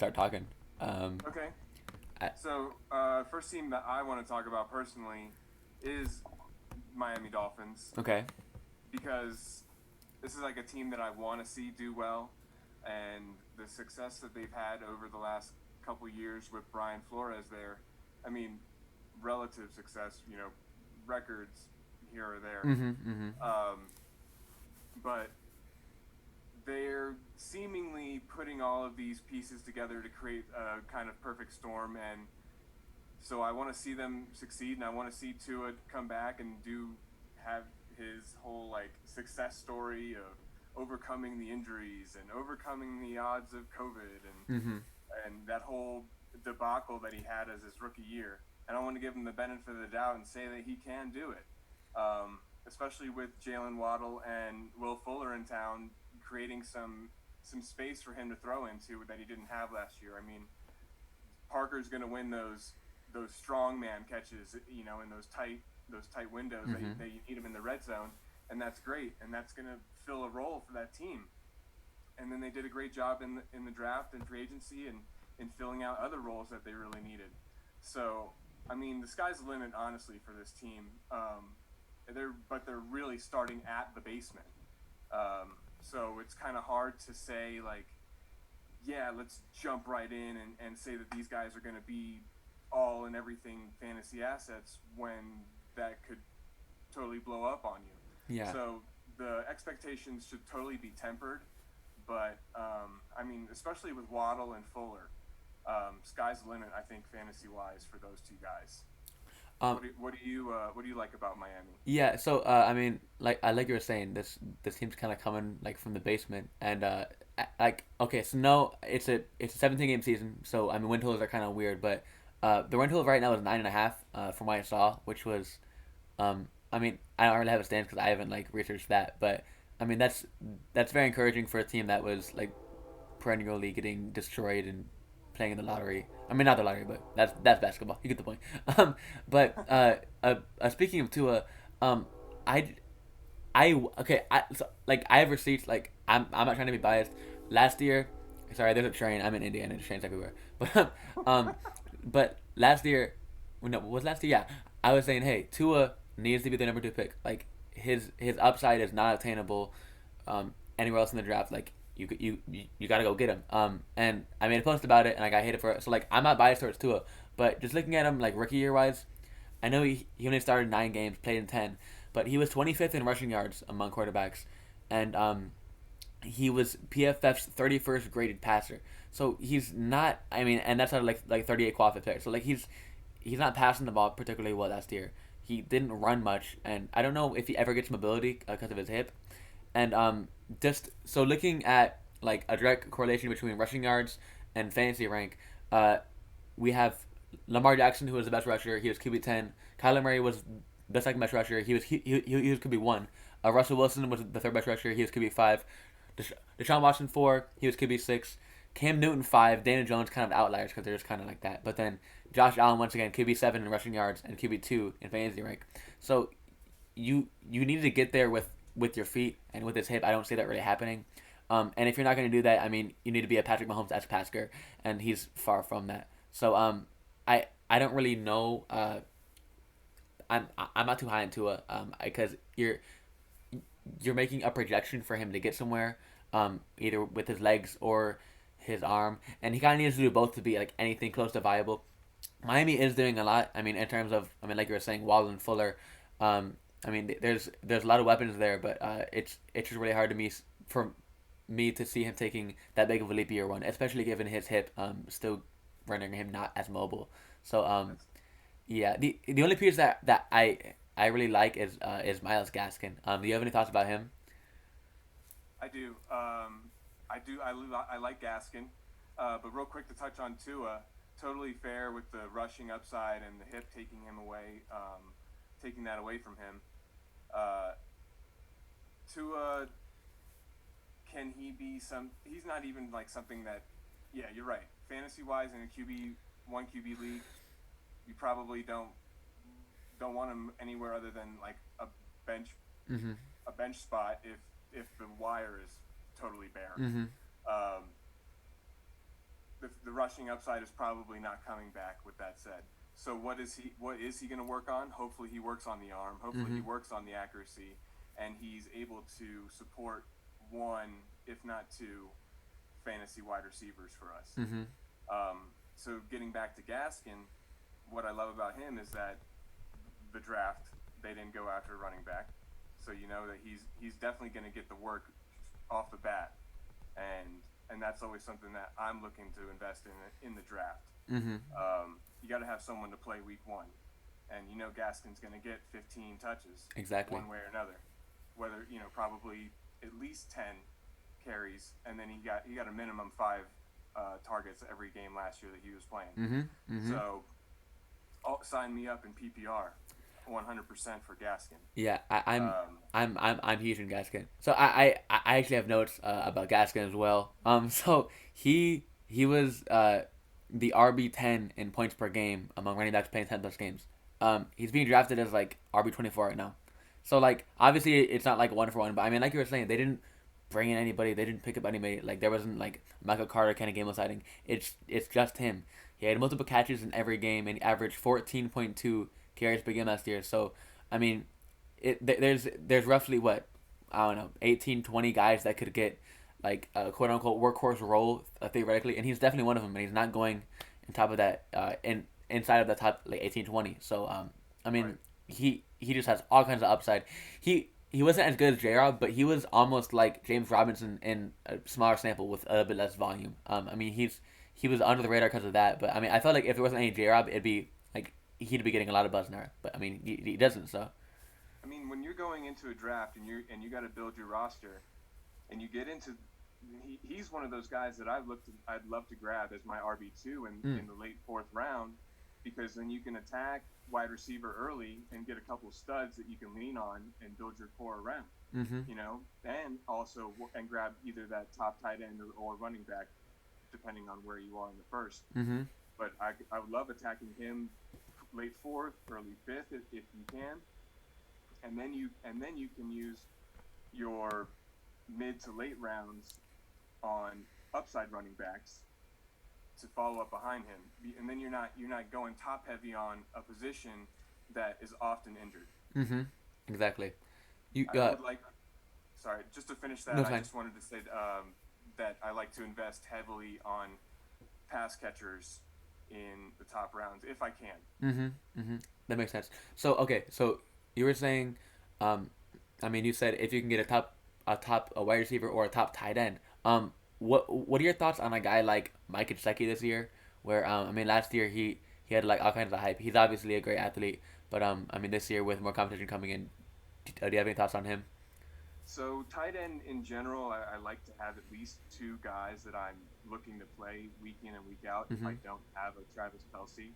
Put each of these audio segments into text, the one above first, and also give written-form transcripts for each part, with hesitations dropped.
start talking. Um, Okay. I, So, first team that I want to talk about personally is Miami Dolphins okay. because this is like a team that I want to see do well, and the success that they've had over the last couple years with Brian Flores there. I mean, relative success, records here or there. Mm-hmm. Mm-hmm. Um, but they're seemingly putting all of these pieces together to create a kind of perfect storm, and so I want to see them succeed, and I want to see Tua come back and have his whole like success story of overcoming the injuries and overcoming the odds of COVID Mm-hmm. and that whole debacle that he had as his rookie year. And I want to give him the benefit of the doubt and say that he can do it, especially with Jalen Waddle and Will Fuller in town, creating some space for him to throw into that he didn't have last year. I mean, Parker's going to win those strong man catches, in those tight windows Mm-hmm. that you need him in the red zone, and that's great, and that's going to fill a role for that team. And then they did a great job in the draft and free agency and in filling out other roles that they really needed. So I mean, the sky's the limit, honestly, for this team. They're really starting at the basement. So it's kind of hard to say like, yeah, let's jump right in and say that these guys are going to be all and everything fantasy assets when that could totally blow up on you. Yeah. So the expectations should totally be tempered. But I mean, especially with Waddle and Fuller, sky's the limit. I think fantasy wise for those two guys. Um, What do you like about Miami? yeah. So, I mean, like you were saying, this team's kind of coming like from the basement, and like, okay, so no, it's a 17 game season, so I mean, win totals are kind of weird, but the win total right now is 9.5, from what I saw, which was, I mean, I don't really have a stance because I haven't like researched that, but I mean, that's very encouraging for a team that was like perennially getting destroyed and playing in the lottery. I mean, not the lottery, but that's basketball. You get the point. But speaking of Tua, um, I okay. So, like I have receipts. Like I'm not trying to be biased. Last year, sorry, there's a train. I'm in Indiana. There's trains everywhere. But but last year, no, was last year? Yeah, I was saying, hey, Tua needs to be the number 2 pick. Like his upside is not attainable anywhere else in the draft. Like you got to go get him. And I made a post about it, and like I hate it for it. So like I'm not biased towards Tua, but just looking at him like rookie year wise, I know he only started 9 games, played in 10, but he was 25th in rushing yards among quarterbacks, and he was PFF's 31st graded passer. So he's not. I mean, and that's out of like 38 qualified players. So like he's not passing the ball particularly well last year. He didn't run much, and I don't know if he ever gets mobility because of his hip. And just so looking at like a direct correlation between rushing yards and fantasy rank, uh, we have Lamar Jackson, who was the best rusher. He was QB 10. Kyler Murray was the second best rusher. He was QB 1. Russell Wilson was the third best rusher. He was QB 5. Deshaun Watson 4. He was QB 6. Cam Newton 5. Daniel Jones kind of outliers because they're just kind of like that. But then Josh Allen once again QB 7 in rushing yards and QB 2 in fantasy rank. So you need to get there with your feet and with his hip. I don't see that really happening. And if you're not going to do that, I mean, you need to be a Patrick Mahomes-esque passer, and he's far from that. So I don't really know. I'm not too high into it because you're making a projection for him to get somewhere, either with his legs or his arm, and he kind of needs to do both to be like anything close to viable. Miami is doing a lot. I mean, in terms of, I mean, like you were saying, Waddle and Fuller. I mean, there's a lot of weapons there, but it's just really hard to me for me to see him taking that big of a leap year 1, especially given his hip still rendering him not as mobile. So That's yeah, the only piece that I really like is Miles Gaskin. Do you have any thoughts about him? I do. I like Gaskin, but real quick to touch on Tua, totally fair with the rushing upside and the hip taking that away from him. Uh, Tua, can he be some? He's not even like something that. Yeah, you're right. Fantasy wise, in a QB league, you probably don't want him anywhere other than like bench Mm-hmm. a bench spot if the wire is totally bare. Mm-hmm. Um, the rushing upside is probably not coming back. With that said, so what is he going to work on? Hopefully he works on the arm. Hopefully he Mm-hmm. works on the accuracy, and he's able to support one, if not two, fantasy wide receivers for us. Mm-hmm. So getting back to Gaskin, what I love about him is that the draft they didn't go after a running back, so you know that he's definitely going to get the work off the bat, and that's always something that I'm looking to invest in the draft. Mm-hmm. You got to have someone to play week one, and you know Gaskin's going to get 15 touches Exactly. one way or another, whether probably at least 10 carries, and then he got a minimum 5 targets every game last year that he was playing. Mm-hmm. Mm-hmm. So sign me up in PPR, 100% for Gaskin. Yeah, Um, I'm huge in Gaskin. So I actually have notes about Gaskin as well. So he was the RB 10 in points per game among running backs playing 10 plus games. He's being drafted as like RB 24 right now. So like obviously it's not like one for one, but I mean like you were saying they didn't bring in anybody, they didn't pick up anybody. Like there wasn't like Michael Carter kind of game sighting. It's just him. He had multiple catches in every game and he averaged 14.2 carries per game last year. So I mean there's roughly what I don't know 18 20 guys that could get like a quote unquote workhorse role theoretically, and he's definitely one of them. And he's not going on top of that inside of the top like 18 20. So I right. mean he just has all kinds of upside. He wasn't as good as J Rob, but he was almost like James Robinson in a smaller sample with a little bit less volume. I mean he was under the radar because of that. But I mean I felt like if there wasn't any J Rob, it'd be like he'd be getting a lot of buzz now. But I mean he doesn't. So. I mean, when you're going into a draft and you got to build your roster, and you get into he's one of those guys that I'd love to grab as my RB2 Mm. in the late fourth round, because then you can attack wide receiver early and get a couple of studs that you can lean on and build your core around. Mm-hmm. And also and grab either that top tight end or running back, depending on where you are in the first. Mm-hmm. But I would love attacking him late fourth, early fifth if you can, and then you can use your mid to late rounds on upside running backs to follow up behind him, and then you're not going top heavy on a position that is often injured. Mm-hmm. Exactly. You I would like, sorry, just to finish no that, I fine. just wanted to say that I like to invest heavily on pass catchers in the top rounds if I can. Mm-hmm. Mm-hmm. That makes sense. So okay, so you were saying, um, I mean, you said if you can get a wide receiver or a top tight end. What are your thoughts on a guy like Mike Gesicki this year? Where I mean, last year he had like all kinds of hype. He's obviously a great athlete, but I mean, this year with more competition coming in, do you have any thoughts on him? So tight end in general, I like to have at least two guys that I'm looking to play week in and week out if Mm-hmm. I don't have a Travis Kelsey.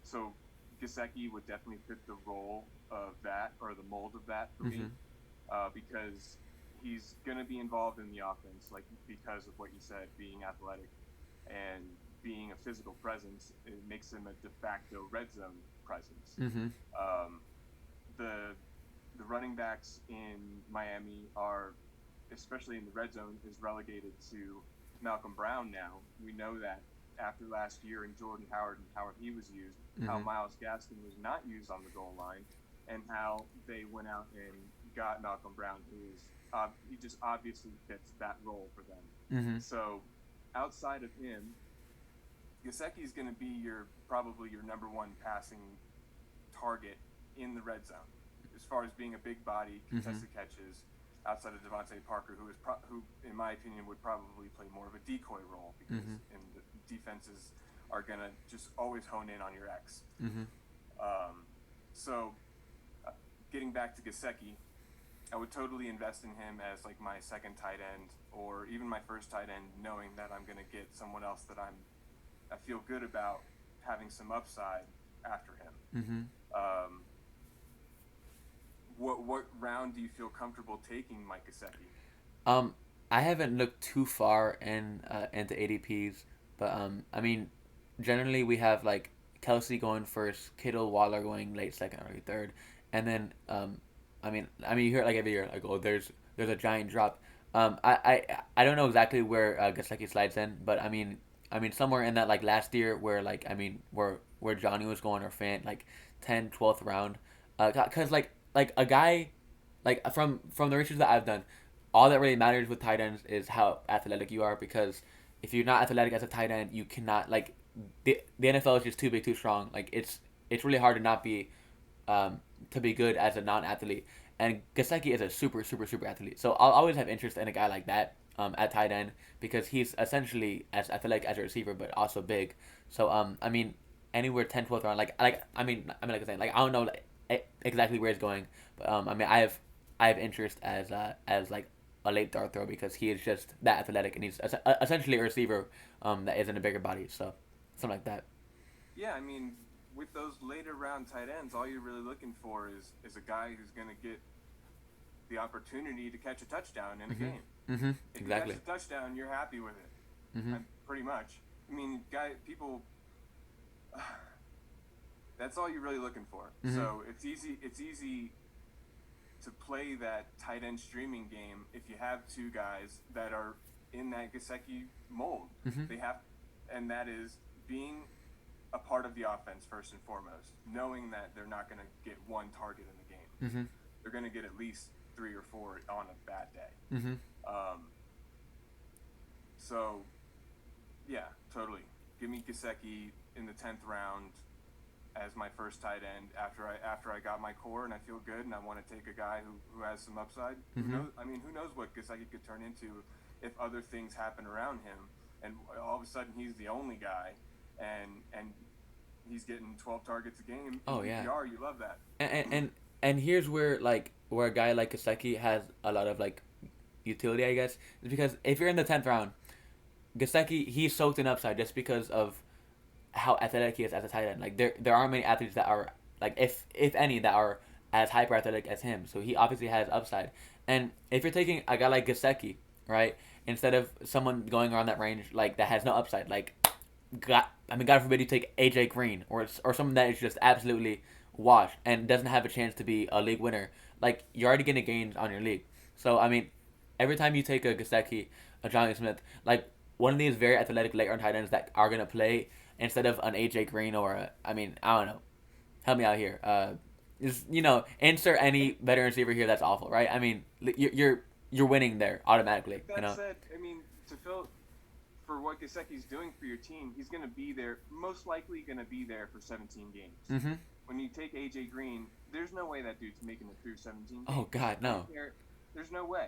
So Gasecki would definitely fit the role of that, or the mold of that for me, Mm-hmm. because he's going to be involved in the offense, like because of what you said, being athletic and being a physical presence. It makes him a de facto red zone presence. Mm-hmm. Um, the the running backs in Miami are, especially in the red zone, is relegated to Malcolm Brown now. We know that after last year and Jordan Howard and how he was used, how Mm-hmm. Myles Gaskin was not used on the goal line, and how they went out and got Malcolm Brown, who is he just obviously fits that role for them. Mm-hmm. So outside of him, Gasecki is going to be probably your number 1 passing target in the red zone, as far as being a big body, Mm-hmm. contested catches, outside of Devontae Parker, who in my opinion would probably play more of a decoy role, because Mm-hmm. the defenses are gonna just always hone in on your X. Mm-hmm. So getting back to Gasecki, I would totally invest in him as like my second tight end, or even my first tight end, knowing that I'm gonna get someone else that I feel good about having some upside after him. Mm-hmm. Um, what round do you feel comfortable taking Mike Gesicki? Um, I haven't looked too far into ADPs, but I mean, generally we have like Kelsey going first, Kittle, Waller going late second, early third, and then I mean you hear it like every year like oh there's a giant drop. I don't know exactly where Gasecki slides in, but I mean somewhere in that like last year where like I mean where Johnny was going or fan like 10th, 12th round, cause like a guy like from the research that I've done, all that really matters with tight ends is how athletic you are because if you're not athletic as a tight end, you cannot like the NFL is just too big, too strong. Like it's really hard to not be to be good as a non-athlete. And Gasecki is a super athlete. So I'll always have interest in a guy like that at tight end because he's essentially as athletic as a receiver, but also big. So I mean, anywhere 10, 12th round, like like I was saying, like I don't know like, exactly where he's going, but I mean I have interest as like a late dart throw because he is just that athletic and he's essentially a receiver that is in a bigger body. So something like that. Yeah, I mean, with those later round tight ends, all you're really looking for is a guy who's going to get the opportunity to catch a touchdown in a Mhm. game. Mhm. If he Exactly. catches a touchdown, you're happy with it, Mhm. pretty much. I mean, people, that's all you're really looking for. Mhm. So it's easy. It's easy to play that tight end streaming game if you have two guys that are in that Gasecki mold. Mhm. They have, and that is being a part of the offense first and foremost, knowing that they're not going to get one target in the game. Mhm. They're going to get at least three or four on a bad day. Mhm. Um, so, yeah, totally. Give me Gasecki in the 10th round as my first tight end after I got my core and I feel good and I want to take a guy who has some upside. Who Mhm. knows? I mean, who knows what Gasecki could turn into if other things happen around him and all of a sudden he's the only guy and he's getting 12 targets a game in Oh yeah. PPR. You love that. And and here's where like where a guy like Gasecki has a lot of like utility, I guess, is because if you're in the 10th round, Gasecki he's soaked in upside just because of how athletic he is as a tight end. Like there aren't many athletes that are like if any that are as hyper athletic as him. So he obviously has upside. And if you're taking a guy like Gasecki, right, instead of someone going around that range like that has no upside, like God forbid you take AJ Green or someone that is just absolutely washed and doesn't have a chance to be a league winner. Like you're already getting gains on your league. So I mean, every time you take a Gasecki, a Johnny Smith, like one of these very athletic late round tight ends that are gonna play instead of an AJ Green or I mean I don't know. Help me out here. Just insert any veteran receiver here that's awful, right? I mean you're winning there automatically. With that said, I mean, to fill for what Gasecki's doing for your team, he's going to be there, most likely going to be there for 17 games. Mm-hmm. When you take AJ Green, there's no way that dude's making it through 17 Oh games. God, I don't no. care. There's no way.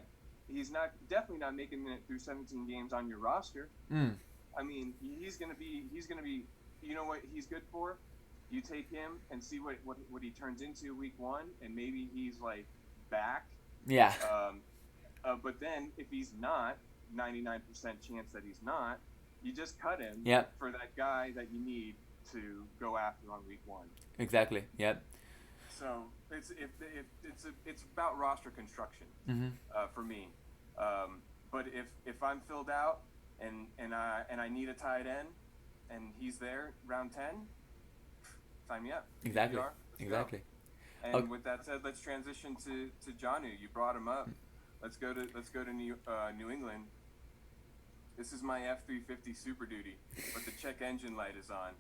He's not definitely not making it through 17 games on your roster. Mm. I mean, he's going to be you know what he's good for? You take him and see what he turns into week 1 and maybe he's like back. Yeah. Um, but then if he's not, 99% chance that he's not, you just cut him Yep. for that guy that you need to go after on week 1. Exactly. Yep. So it's about roster construction Mm-hmm. for me. But if I'm filled out and I need a tight end and he's there round 10, sign me up. Exactly. PPR, let's Exactly. go. And Okay. with that said, let's transition to Jonnu. You brought him up. Let's go to New England. This is my F350 Super Duty, but the check engine light is on.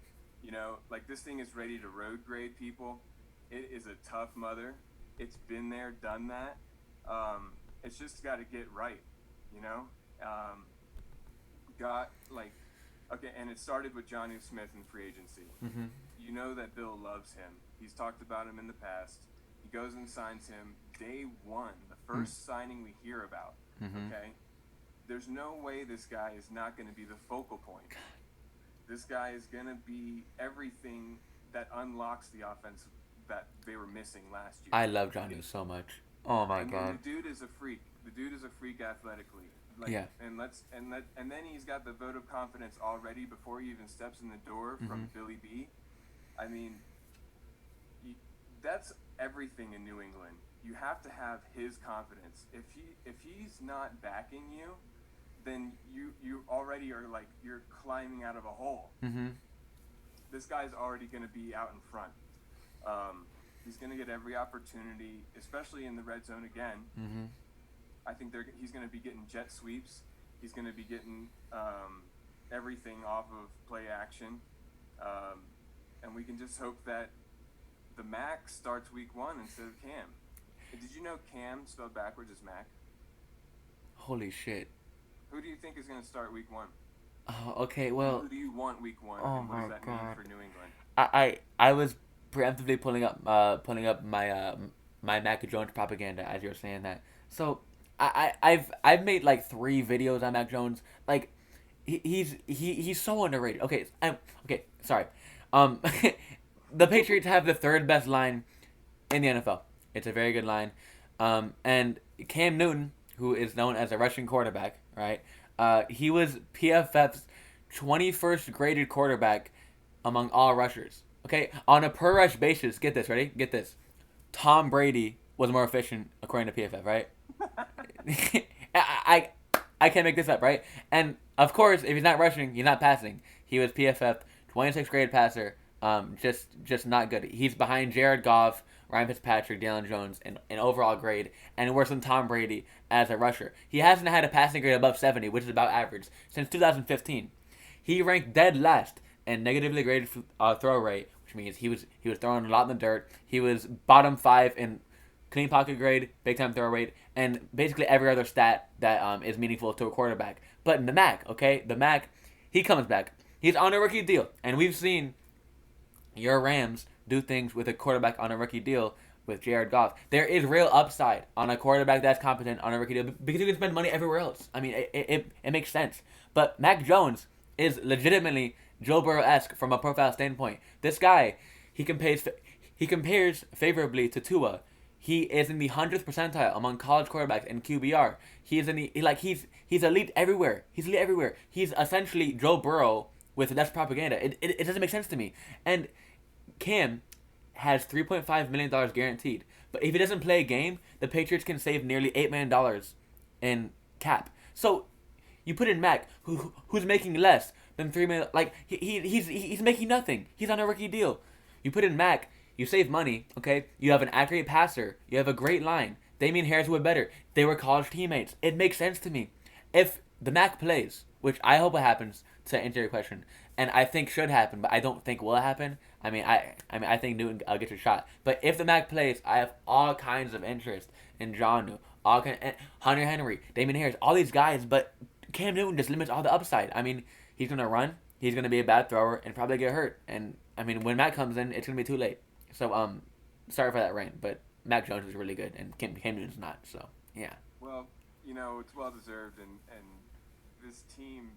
You know, like this thing is ready to road grade people. It is a tough mother. It's been there, done that. It's just got to get right. You know, um, got like okay, and it started with Jonnu Smith in free agency. Mm-hmm. You know that Bill loves him. He's talked about him in the past. He goes and signs him day 1, the first signing we hear about. Mm-hmm. Okay? There's no way this guy is not going to be the focal point. This guy is going to be everything that unlocks the offense that they were missing last year. I love Johnny so much. Oh my God. The dude is a freak. The dude is a freak athletically. Like, Yeah. And then he's got the vote of confidence already before he even steps in the door from Billy B. I mean, that's everything in New England. You have to have his confidence. If he's not backing you, then you already are like you're climbing out of a hole. Mm-hmm. This guy's already going to be out in front. He's going to get every opportunity, especially in the red zone again. Mm-hmm. I think he's going to be getting jet sweeps. He's going to be getting everything off of play action, um, and we can just hope that the Mac starts week 1 instead of Cam. Did you know Cam spelled backwards is Mac? Holy shit. Who do you think is going to start week 1? Oh, okay, And well, who do you want week 1? oh And what does my that mean god. for New England? I was preemptively pulling up my Mac Jones propaganda as you were saying that. So I've made like 3 videos on Mac Jones. Like he's so underrated. Okay, sorry. Um, the Patriots have the third best line in the NFL. It's a very good line. And Cam Newton, who is known as a rushing quarterback, right? He was PFF's 21st graded quarterback among all rushers. Okay, on a per rush basis, get this, ready? Get this. Tom Brady was more efficient according to PFF, right? I, I can't make this up, right? And of course, if he's not rushing, he's not passing. He was PFF 26th grade passer. Just not good. He's behind Jared Goff, Ryan Fitzpatrick, Dalen Jones in overall grade, and worse than Tom Brady as a rusher. He hasn't had a passing grade above 70, which is about average, since 2015. He ranked dead last in negatively graded throw rate, which means he was throwing a lot in the dirt. He was bottom 5 in clean pocket grade, big time throw rate, and basically every other stat that is meaningful to a quarterback. But in the Mac, okay, the Mac, he comes back. He's on a rookie deal, and we've seen your Rams do things with a quarterback on a rookie deal with Jared Goff. There is real upside on a quarterback that's competent on a rookie deal because you can spend money everywhere else. I mean, it makes sense. But Mac Jones is legitimately Joe Burrow-esque from a profile standpoint. This guy, he compares favorably to Tua. He is in the 100th percentile among college quarterbacks in QBR. He is in the he's elite everywhere. He's elite everywhere. He's essentially Joe Burrow with less propaganda. It doesn't make sense to me. And Cam has $3.5 million guaranteed. But if he doesn't play a game, the Patriots can save nearly $8 million in cap. So you put in Mac, who's making less than $3 million. Like he's making nothing. He's on a rookie deal. You put in Mac, you save money. Okay, you have an accurate passer. You have a great line. Damian Harris would better. They were college teammates. It makes sense to me. If the Mac plays, which I hope it happens, to answer your question, and I think should happen, but I don't think will happen. I think Newton gets a shot. But if the Mac plays, I have all kinds of interest in John Hunter Henry, Damian Harris, all these guys. But Cam Newton just limits all the upside. I mean, he's gonna run, he's gonna be a bad thrower, and probably get hurt. And I mean, when Mac comes in, it's gonna be too late. So sorry for that rant, but Mac Jones is really good, and Cam Newton's not. So yeah. Well, it's well deserved, and this team,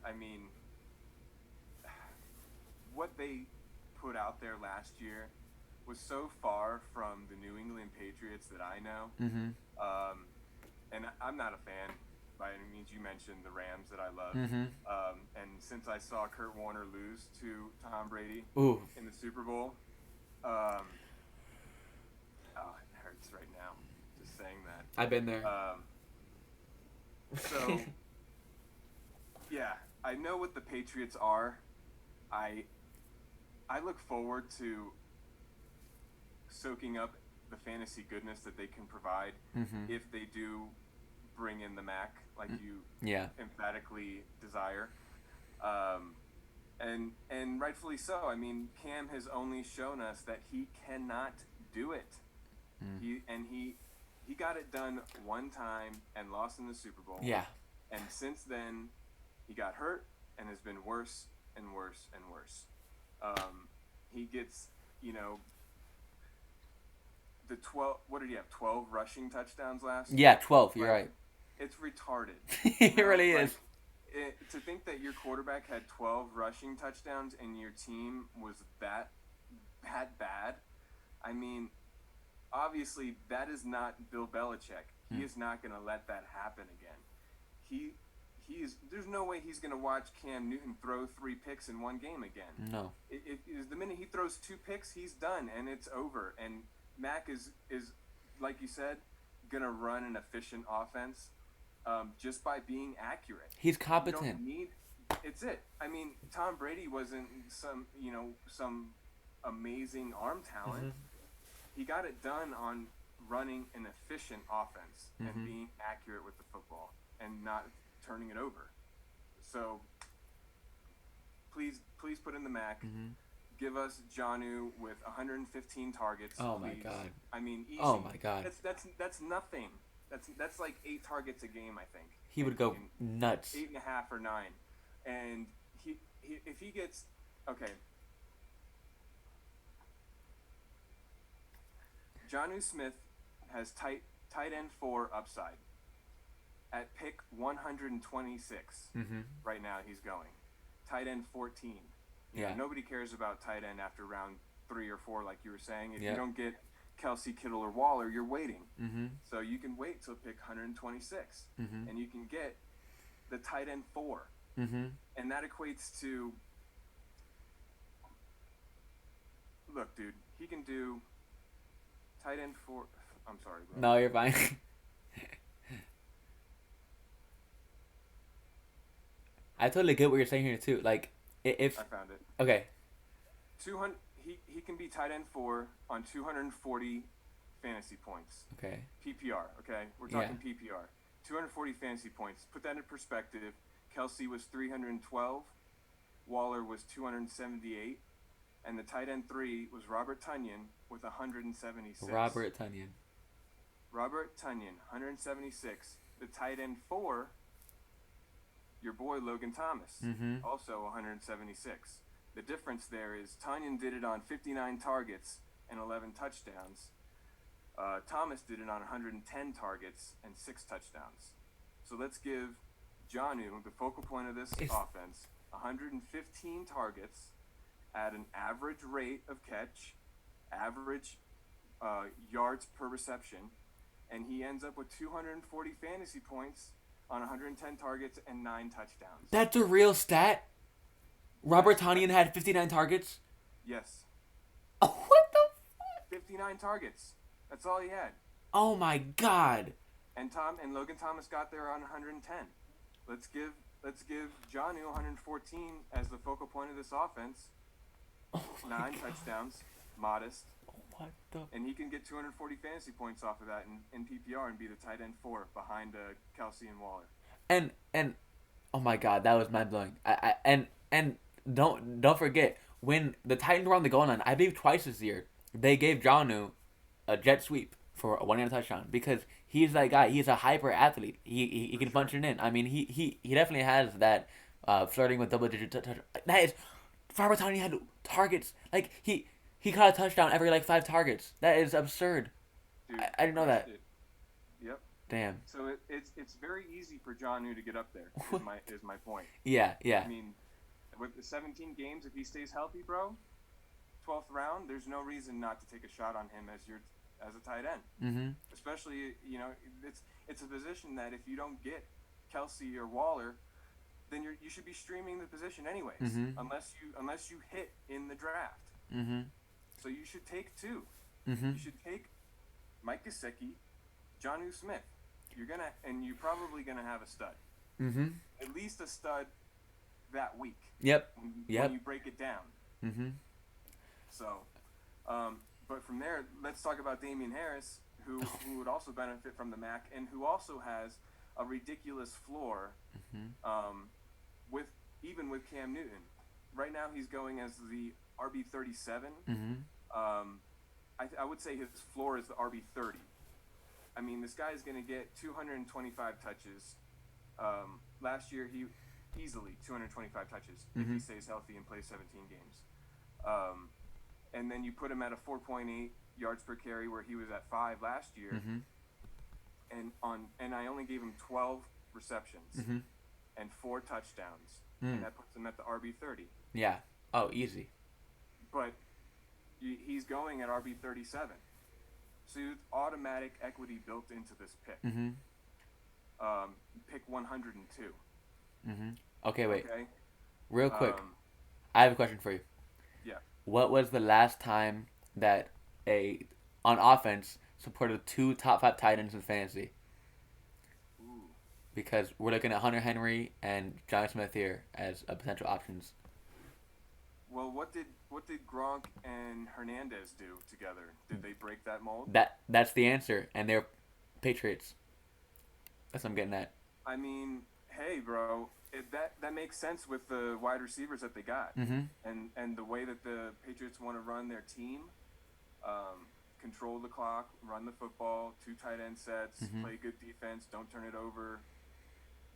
I mean, what they put out there last year was so far from the New England Patriots that I know. Mm-hmm. And I'm not a fan by any means. You mentioned the Rams that I love. Mm-hmm. And since I saw Kurt Warner lose to Tom Brady Ooh. in the Super Bowl, oh, it hurts right now just saying that. I've been there. So, yeah, I know what the Patriots are. I look forward to soaking up the fantasy goodness that they can provide if they do bring in the Mac like you emphatically desire. And rightfully so. I mean, Cam has only shown us that he cannot do it. He got it done one time and lost in the Super Bowl. Yeah. And since then, he got hurt and has been worse and worse and worse. He gets, the 12. What did he have? 12 rushing touchdowns last? Yeah, 12. You're right. It's retarded. It really is. To think that your quarterback had 12 rushing touchdowns and your team was that bad. I mean, obviously that is not Bill Belichick. He is not going to let that happen again. There's no way he's going to watch Cam Newton throw 3 picks in one game again. No. The minute he throws 2 picks, he's done and it's over. And Mac is like you said, going to run an efficient offense just by being accurate. He's competent. It's it. I mean, Tom Brady wasn't some amazing arm talent. He got it done on running an efficient offense and Mm-hmm. being accurate with the football and not turning it over. So please put in the Mac. Mm-hmm. Give us Janu with 115 targets, Oh my please. god. I mean, Oh easy. my god. That's nothing. That's like 8 targets a game, I think, He would go in nuts. 8.5 or 9, and he if he gets okay, Janu Smith has tight end 4 upside at pick 126. Mm-hmm. Right now he's going tight end 14. Yeah. Nobody cares about tight end after round 3 or 4, like you were saying. If you Yep. don't get Kelsey, Kittle, or Waller, you're waiting. Mm-hmm. So you can wait till pick 126, Mm-hmm. and you can get the tight end 4, Mm-hmm. and that equates to, look, dude, he can do tight end 4. I'm sorry, bro. No, you're fine. I totally get what you're saying here too. Like, if I found it. okay, 200. He can be tight end 4 on 240 fantasy points. okay, PPR, okay? We're yeah, talking PPR. 240 fantasy points. Put that in perspective. Kelsey was 312. Waller was 278. And the tight end 3 was Robert Tonyan with 176. Robert Tonyan. Robert Tonyan, 176. The tight end 4, your boy Logan Thomas, Mm-hmm. also 176. The difference there is Tonyan did it on 59 targets and 11 touchdowns. Thomas did it on 110 targets and 6 touchdowns. So let's give Janu, the focal point of this offense, 115 targets at an average rate of catch, average yards per reception, and he ends up with 240 fantasy points on 110 targets and 9 touchdowns. That's a real stat. Robert Yes. Tonyan had 59 targets. Yes. Oh, what the? 59 targets. That's all he had. Oh my god. And Logan Thomas got there on 110. Let's give Janu 114 as the focal point of this offense. Oh my 9 god. touchdowns, modest, What the? and he can get 240 fantasy points off of that in PPR and be the tight end 4 behind Kelsey and Waller. And oh my god, that was mind blowing. And don't forget when the Titans were on the goal line. I believe twice this year they gave Janu a jet sweep for a 1-yard touchdown because he's that guy. He's a hyper athlete. He can punch it in. I mean, he definitely has that flirting with double digit touch. That is, Robert Tonyan had targets like he caught a touchdown every like 5 targets. That is absurd. Dude, I didn't know that. it. Yep. Damn. So it's very easy for Janu to get up there. Is my point. Yeah. I mean, with the 17 games, if he stays healthy, bro, 12th round, there's no reason not to take a shot on him as a tight end. Mm-hmm. Especially, it's a position that if you don't get Kelsey or Waller, then you should be streaming the position anyways, Mm-hmm. unless you hit in the draft. Mm-hmm. So you should take 2. Mm-hmm. You should take Mike Gesicki, Jonu Smith. You're probably gonna have a stud. Mm-hmm. At least a stud that week. Yep. When Yep. you break it down. Mm-hmm. So, but from there, let's talk about Damian Harris, who would also benefit from the MAC, and who also has a ridiculous floor, Mm-hmm. with Cam Newton. Right now, he's going as the RB37. Mm-hmm. I would say his floor is the RB30. I mean, this guy is going to get 225 touches. Last year, he easily 225 touches if he stays healthy and plays 17 games. And then you put him at a 4.8 yards per carry where he was at 5 last year. Mm-hmm. And I only gave him 12 receptions Mm-hmm. and 4 touchdowns. Mm. And that puts him at the RB30. Yeah. Oh, easy. But he's going at RB37. So automatic equity built into this pick. Mm-hmm. Pick 102. Mm-hmm. Okay, wait. Okay? Real quick. Um, I have a question for you. Yeah. What was the last time that on offense supported 2 top 5 tight ends in fantasy? Ooh. Because we're looking at Hunter Henry and John Smith here as potential options. Well, what did Gronk and Hernandez do together? Did they break that mold? That's the answer, and they're Patriots. That's what I'm getting at. I mean, hey, bro, that makes sense with the wide receivers that they got, Mm-hmm. and the way that the Patriots want to run their team, control the clock, run the football, two tight end sets, Mm-hmm. play good defense, don't turn it over,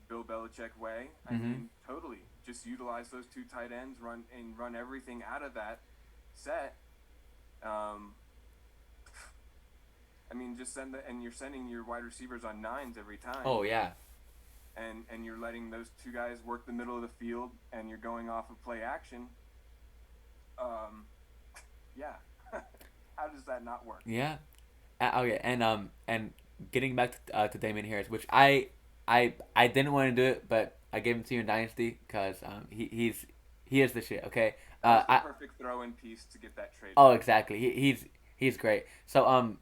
Bill Belichick way. I Mm-hmm. mean, totally. Just utilize those two tight ends, run everything out of that set. Um, I mean, just and you're sending your wide receivers on nines every time, Oh yeah, and you're letting those two guys work the middle of the field, and you're going off of play action. Um, yeah. How does that not work? yeah. Okay, and getting back to Damien Harris, which I didn't want to do it, but I gave him to you in Dynasty because he is the shit. Okay. That was the I perfect throw-in piece to get that trade Oh, done. exactly. He's great. So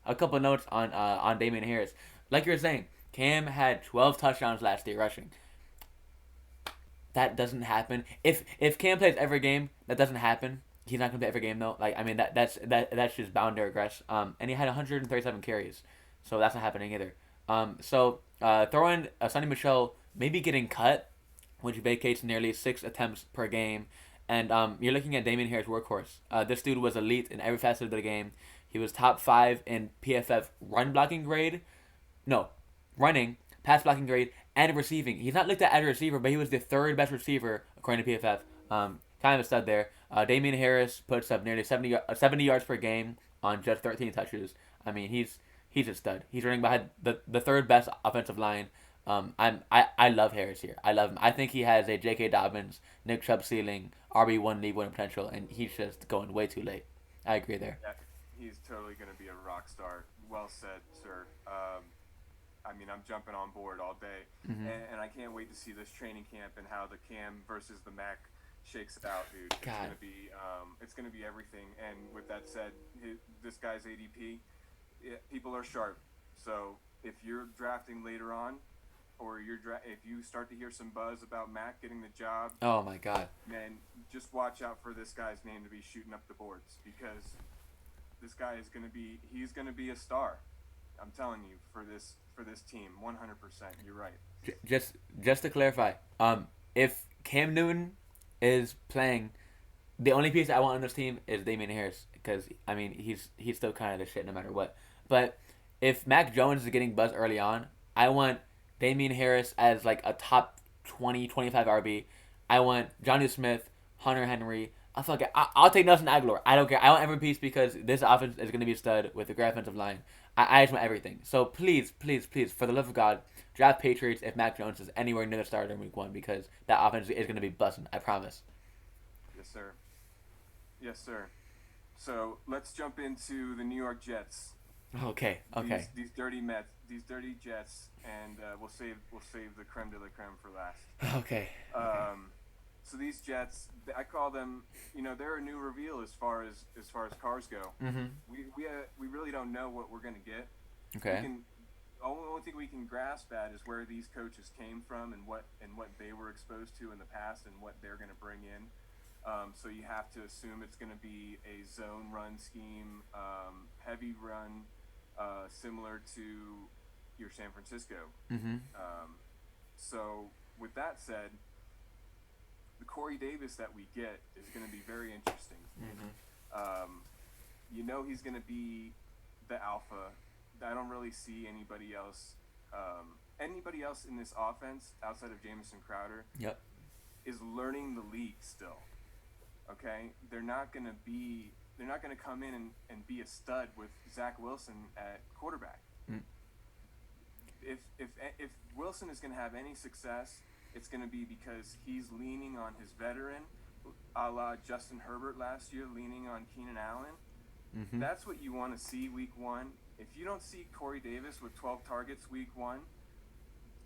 a couple notes on Damian Harris. Like you were saying, Cam had 12 touchdowns last year rushing. That doesn't happen. If Cam plays every game, that doesn't happen. He's not gonna play every game though. Like I mean that's just bound to regress. And he had 137 carries, so that's not happening either. Throw in Sonny Michel maybe getting cut, which vacates nearly 6 attempts per game. And you're looking at Damian Harris workhorse. This dude was elite in every facet of the game. He was top 5 in PFF run blocking grade. No, running, pass blocking grade, and receiving. He's not looked at as a receiver, but he was the third best receiver according to PFF. Kind of a stud there. Damian Harris puts up nearly 70 yards per game on just 13 touches. I mean, he's a stud. He's running behind the third best offensive line. I love Harris here. I love him. I think he has a J.K. Dobbins, Nick Chubb ceiling, RB1 league winning potential, and he's just going way too late. I agree there. Yeah, he's totally going to be a rock star. Well said, sir. I mean, I'm jumping on board all day, Mm-hmm. and I can't wait to see this training camp and how the Cam versus the Mac shakes out, dude. God. It's gonna be everything. And with that said, this guy's ADP, people are sharp. So if you're drafting later on, or if you start to hear some buzz about Mac getting the job, Oh my God. man, just watch out for this guy's name to be shooting up the boards, because this guy he's gonna be a star. I'm telling you, for this team, 100%. You're right. Just to clarify, if Cam Newton is playing, the only piece I want on this team is Damian Harris because I mean he's still kind of the shit no matter what. But if Mac Jones is getting buzz early on, I want Damian Harris as like a top 20 25 RB. I want Johnny Smith, Hunter Henry. I'll take Nelson Aguilar. I don't care. I want every piece because this offense is going to be a stud with a great offensive line. I just want everything. So please, please, please, for the love of God, draft Patriots if Mac Jones is anywhere near the starter in week 1 because that offense is going to be buzzing. I promise. Yes, sir. Yes, sir. So let's jump into the New York Jets. Okay. Okay. These dirty Mets, these dirty Jets, and we'll save the creme de la creme for last. Okay. So these Jets, I call them, they're a new reveal as far as cars go. Mm-hmm. We really don't know what we're gonna get. Okay. Only thing we can grasp at is where these coaches came from and what they were exposed to in the past and what they're gonna bring in. So you have to assume it's going to be a zone run scheme, heavy run, similar to your San Francisco. Mm-hmm. So with that said, the Corey Davis that we get is going to be very interesting. Mm-hmm. He's going to be the alpha. I don't really see anybody else. Anybody else in this offense outside of Jamison Crowder Yep. is learning the league still. Okay, they're not gonna come in and be a stud with Zach Wilson at quarterback. Mm. If Wilson is gonna have any success, it's gonna be because he's leaning on his veteran, a la Justin Herbert last year, leaning on Keenan Allen. Mm-hmm. That's what you want to see week 1. If you don't see Corey Davis with 12 targets week 1,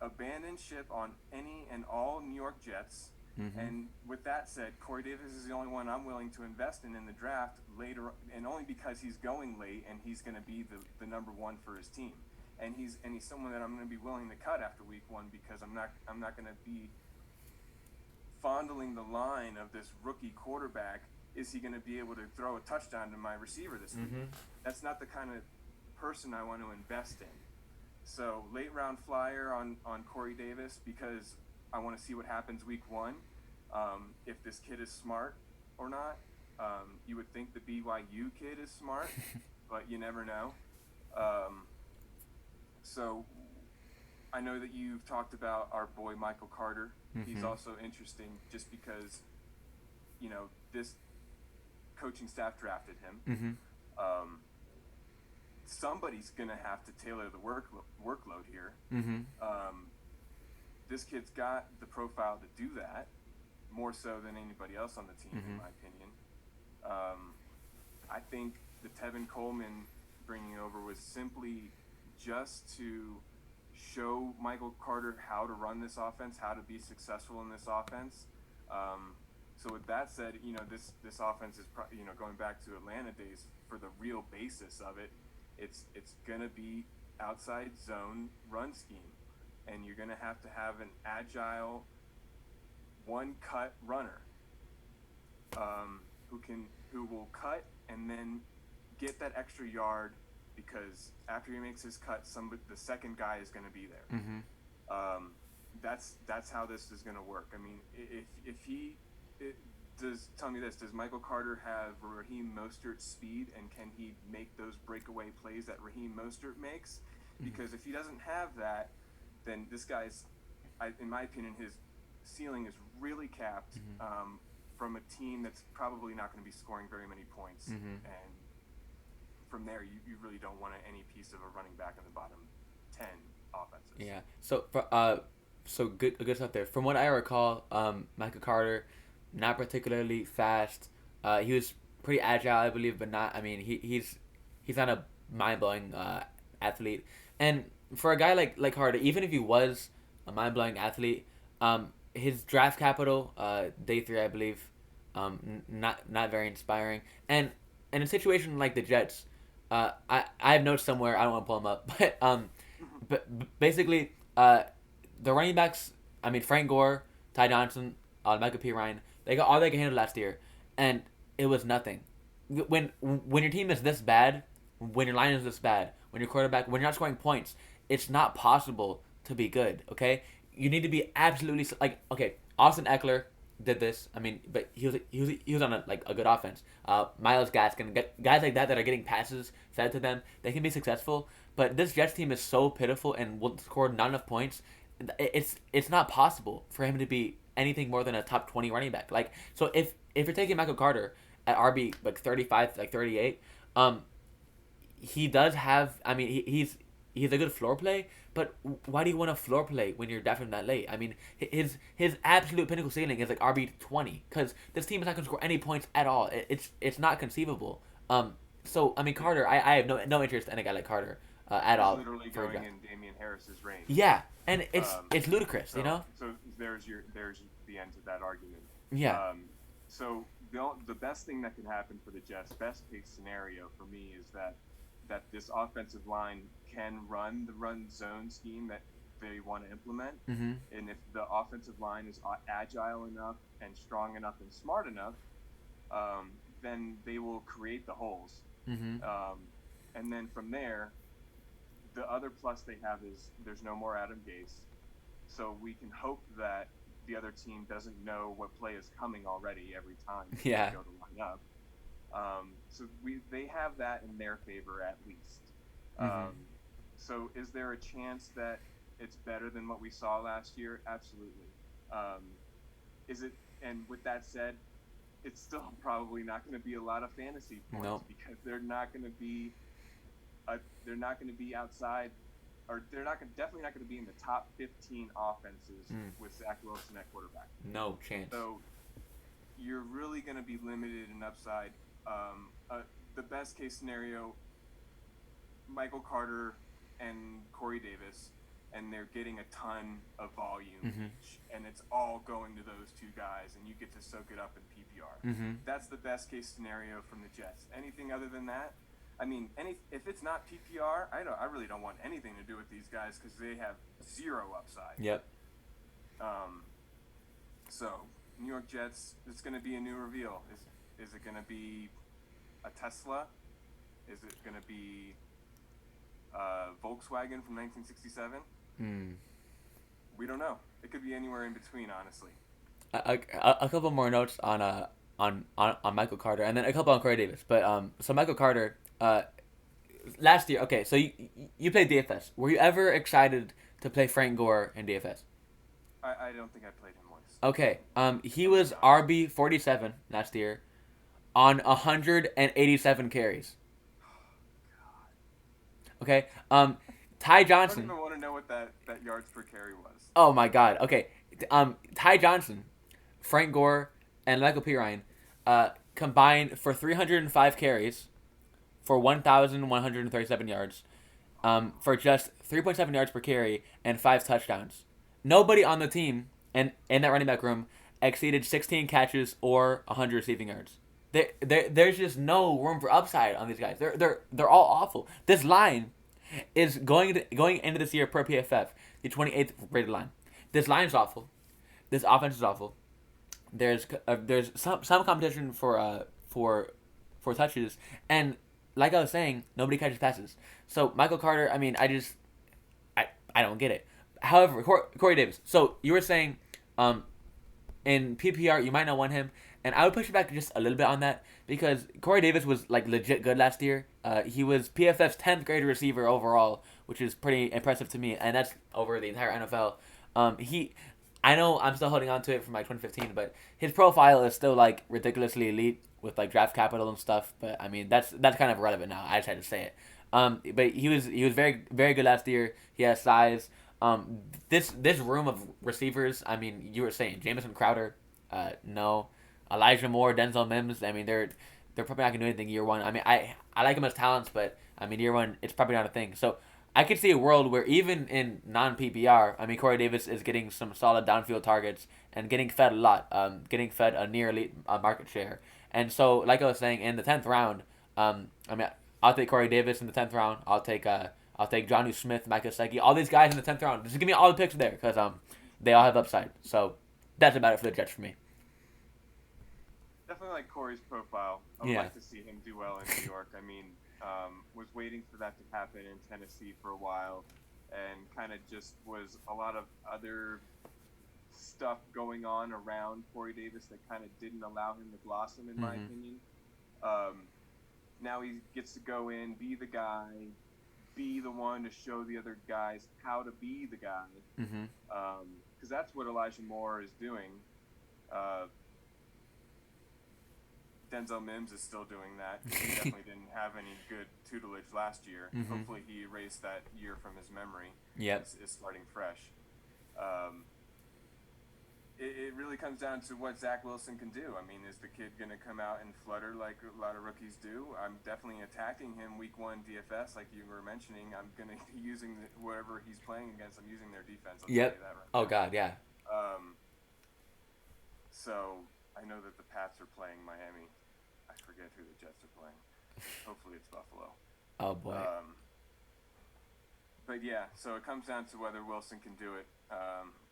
abandon ship on any and all New York Jets. Mm-hmm. And with that said, Corey Davis is the only one I'm willing to invest in the draft later, and only because he's going late and he's going to be the number 1 for his team. And he's someone that I'm going to be willing to cut after week 1 because I'm not going to be fondling the line of this rookie quarterback. Is he going to be able to throw a touchdown to my receiver this week? That's not the kind of person I want to invest in. So late round flyer on Corey Davis, because I want to see what happens week 1. If this kid is smart or not. You would think the BYU kid is smart, but you never know. So I know that you've talked about our boy Michael Carter. He's also interesting just because, this coaching staff drafted him. Somebody's going to have to tailor the workload here. This kid's got the profile to do that, more so than anybody else on the team, in my opinion. I think the Tevin Coleman bringing over was simply just to show Michael Carter how to run this offense, how to be successful in this offense. So with that said, this offense is going back to Atlanta days. For the real basis of it, it's gonna be outside zone run scheme, and you're gonna have to have an agile one cut runner who will cut and then get that extra yard, because after he makes his cut, the second guy is going to be there. That's how this is going to work. I mean, tell me this: does Michael Carter have Raheem Mostert's speed, and can he make those breakaway plays that Raheem Mostert makes? Because if he doesn't have that, then this guy's, in my opinion, his ceiling is really capped from a team that's probably not going to be scoring very many points. And from there, you really don't want any piece of a running back in the bottom 10 offenses. Yeah. So good stuff there. From what I recall, Michael Carter, not particularly fast. He was pretty agile, I believe, but not. I mean, he's not a mind blowing athlete. And for a guy like Carter, even if he was a mind blowing athlete, his draft capital, day 3, I believe, not very inspiring. And in a situation like the Jets, I have notes somewhere. I don't want to pull them up, but basically, the running backs. I mean, Frank Gore, Ty Johnson, Micah P. Ryan. They got all they could handle last year, and it was nothing. When your team is this bad, when your line is this bad, when your quarterback, when you're not scoring points, it's not possible to be good. Okay, you need to be absolutely okay. Austin Eckler did this. I mean, but he was on a good offense. Myles Gaskin, guys like that are getting passes fed to them, they can be successful. But this Jets team is so pitiful and will score not enough points. It's not possible for him to be anything more than a top 20 running back. Like, so if you're taking Michael Carter at RB 35, 38, he does have. I mean, he's a good floor play. But why do you want a floor play when you're drafting that late? I mean, his absolute pinnacle ceiling is like RB 20, because this team is not going to score any points at all. It's not conceivable. So I mean, Carter, I have no interest in a guy like Carter at all. Literally going in Damian Harris's range. Yeah, and it's ludicrous, So there's the end to that argument. Yeah. So the best thing that can happen for the Jets, best case scenario for me, is that this offensive line can run the run zone scheme that they want to implement. And if the offensive line is agile enough and strong enough and smart enough, then they will create the holes. And then from there, the other plus they have is there's no more Adam Gase. So we can hope that the other team doesn't know what play is coming already every time they go to line up. So they have that in their favor at least. So is there a chance that it's better than what we saw last year? Absolutely. Is it? And with that said, it's still probably not going to be a lot of fantasy points because they're not going to be outside, or definitely not going to be in the top 15 offenses with Zach Wilson at quarterback. No chance. So you're really going to be limited in upside. The best case scenario, Michael Carter and Corey Davis, and they're getting a ton of volume, and it's all going to those two guys, and you get to soak it up in PPR. That's the best case scenario from the Jets. Anything other than that, I mean, if it's not PPR, I really don't want anything to do with these guys because they have zero upside. Yep. So New York Jets. It's going to be a new reveal. Is it going to be a Tesla? Is it going to be Volkswagen from 1967? Hmm. We don't know. It could be anywhere in between, honestly. A couple more notes on on Michael Carter, and then a couple on Corey Davis. But so Michael Carter, last year. Okay, so you played DFS. Were you ever excited to play Frank Gore in DFS? I don't think I played him once. Okay, he I'm gonna was be honest. RB 47 last year on 187 carries. Okay, Ty I don't Johnson. even want to know what that yards per carry was. Oh my God. Okay, Ty Johnson, Frank Gore, and Michael Pirine, combined for 305 carries for 1,137 yards, for just 3.7 yards per carry and 5 touchdowns. Nobody on the team and in that running back room exceeded 16 catches or 100 receiving yards. There's just no room for upside on these guys. They're all awful. This line is going into this year per PFF the 28th rated line. This line is awful. This offense is awful. There's some competition for touches, and like I was saying, nobody catches passes. So Michael Carter, I mean, I don't get it. However, Corey Davis. So you were saying, um, in PPR you might not want him, and I would push you back just a little bit on that because Corey Davis was like legit good last year. He was PFF's 10th grade receiver overall, which is pretty impressive to me, and that's over the entire NFL. He I know I'm still holding on to it from like 2015, but his profile is still like ridiculously elite with like draft capital and stuff. But I mean, that's kind of irrelevant now. I just had to say it. But he was very good last year. He has size. This room of receivers. I mean, you were saying Jamison Crowder, no, Elijah Moore, Denzel Mims. I mean, they're probably not gonna do anything year one. I mean, I like him as talents, but I mean, year one it's probably not a thing. So I could see a world where even in non PPR, I mean, Corey Davis is getting some solid downfield targets and getting fed a lot, getting fed a near elite market share. And so, like I was saying, in the 10th round, I mean, I'll take Corey Davis in the 10th round. I'll take Johnny Smith, Mike Gesicki, all these guys in the 10th round. Just give me all the picks there because they all have upside. So that's about it for the Jets for me. Definitely like Corey's profile. I would Yeah. like to see him do well in New York. I mean, was waiting for that to happen in Tennessee for a while, and kind of just was a lot of other stuff going on around Corey Davis that kind of didn't allow him to blossom, in my Mm-hmm. opinion. Um, Now he gets to go in, be the guy, be the one to show the other guys how to be the guy, Mm-hmm. because that's what Elijah Moore is doing. Uh, Denzel Mims is still doing that. He definitely didn't have any good tutelage last year. Mm-hmm. Hopefully, he erased that year from his memory. Yep. Is starting fresh. Um, it really comes down to what Zach Wilson can do. I mean, is the kid going to come out and flutter like a lot of rookies do? I'm definitely attacking him week one DFS, like you were mentioning. I'm going to be using whoever he's playing against. I'm using their defense. I'll tell Yep. you that right Oh now. God, yeah. So I know that the Pats are playing Miami. I forget who the Jets are playing. Hopefully it's Buffalo. Oh boy. But yeah, so it comes down to whether Wilson can do it.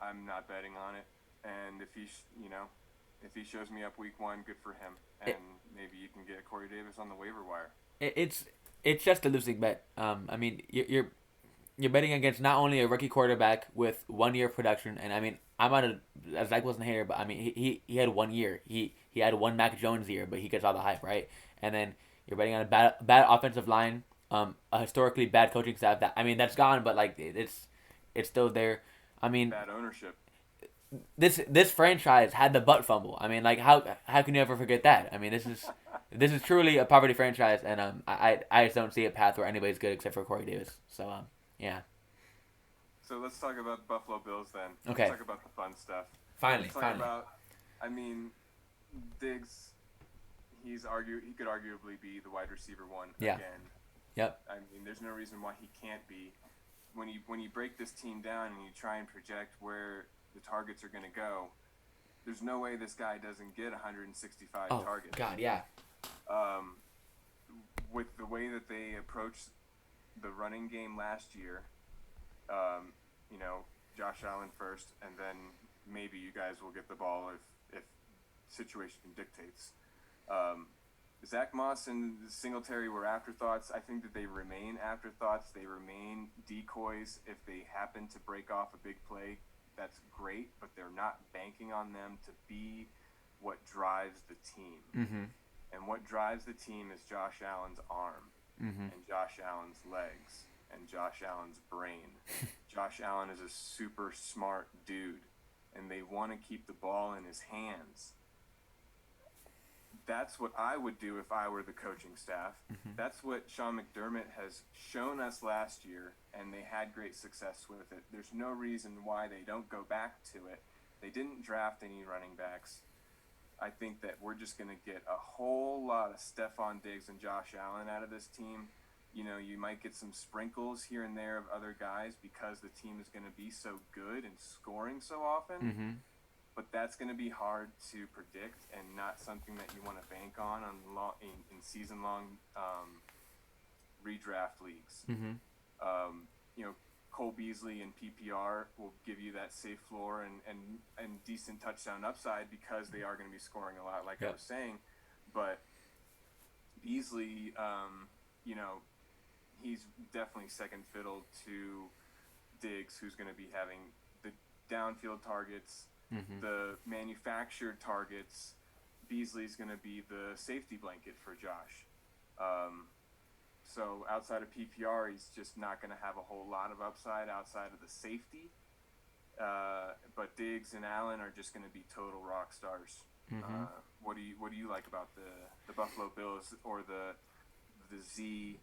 I'm not betting on it, and if if he shows me up week one, good for him. And It, maybe you can get Corey Davis on the waiver wire. it's just a losing bet. I mean, you're betting against not only a rookie quarterback with 1 year of production, and I mean, I'm not a Zach wasn't here, but I mean, he had 1 year. He had one Mac Jones year, but he gets all the hype, right? And then you're betting on a bad offensive line, a historically bad coaching staff. That I mean, that's gone, but like it's still there. I mean, Bad ownership. this franchise had the butt fumble. I mean, like how can you ever forget that? I mean, this is truly a poverty franchise, and I just don't see a path where anybody's good except for Corey Davis. So yeah. So let's talk about the Buffalo Bills then. Okay. Let's talk about the fun stuff. Finally, Let's talk finally. about. I mean, Diggs. He could arguably be the wide receiver one Yeah. again. Yep. I mean, there's no reason why he can't be. When you break this team down and you try and project where the targets are going to go, there's no way this guy doesn't get 165 Oh targets. God, yeah. With the way that they approached the running game last year, Josh Allen first, and then maybe you guys will get the ball if situation dictates. Um, Zach Moss and Singletary were afterthoughts. I think that they remain afterthoughts. They remain decoys. If they happen to break off a big play, that's great, but they're not banking on them to be what drives the team. Mm-hmm. And what drives the team is Josh Allen's arm, Mm-hmm. and Josh Allen's legs, and Josh Allen's brain. Josh Allen is a super smart dude, and they want to keep the ball in his hands. That's what I would do if I were the coaching staff. Mm-hmm. That's what Sean McDermott has shown us last year, and they had great success with it. There's no reason why they don't go back to it. They didn't draft any running backs. I think that we're just going to get a whole lot of Stephon Diggs and Josh Allen out of this team. You know, you might get some sprinkles here and there of other guys because the team is going to be so good and scoring so often. Mm-hmm. But that's going to be hard to predict and not something that you want to bank on in season-long redraft leagues. Mm-hmm. You know, Cole Beasley and PPR will give you that safe floor and decent touchdown upside because they are going to be scoring a lot, like I was saying. But Beasley, you know, he's definitely second fiddle to Diggs, who's going to be having the downfield targets, Mm-hmm. the manufactured targets. Beasley's going to be the safety blanket for Josh. So outside of PPR, he's just not going to have a whole lot of upside outside of the safety. But Diggs and Allen are just going to be total rock stars. Mm-hmm. What do you like about the Buffalo Bills or the Z75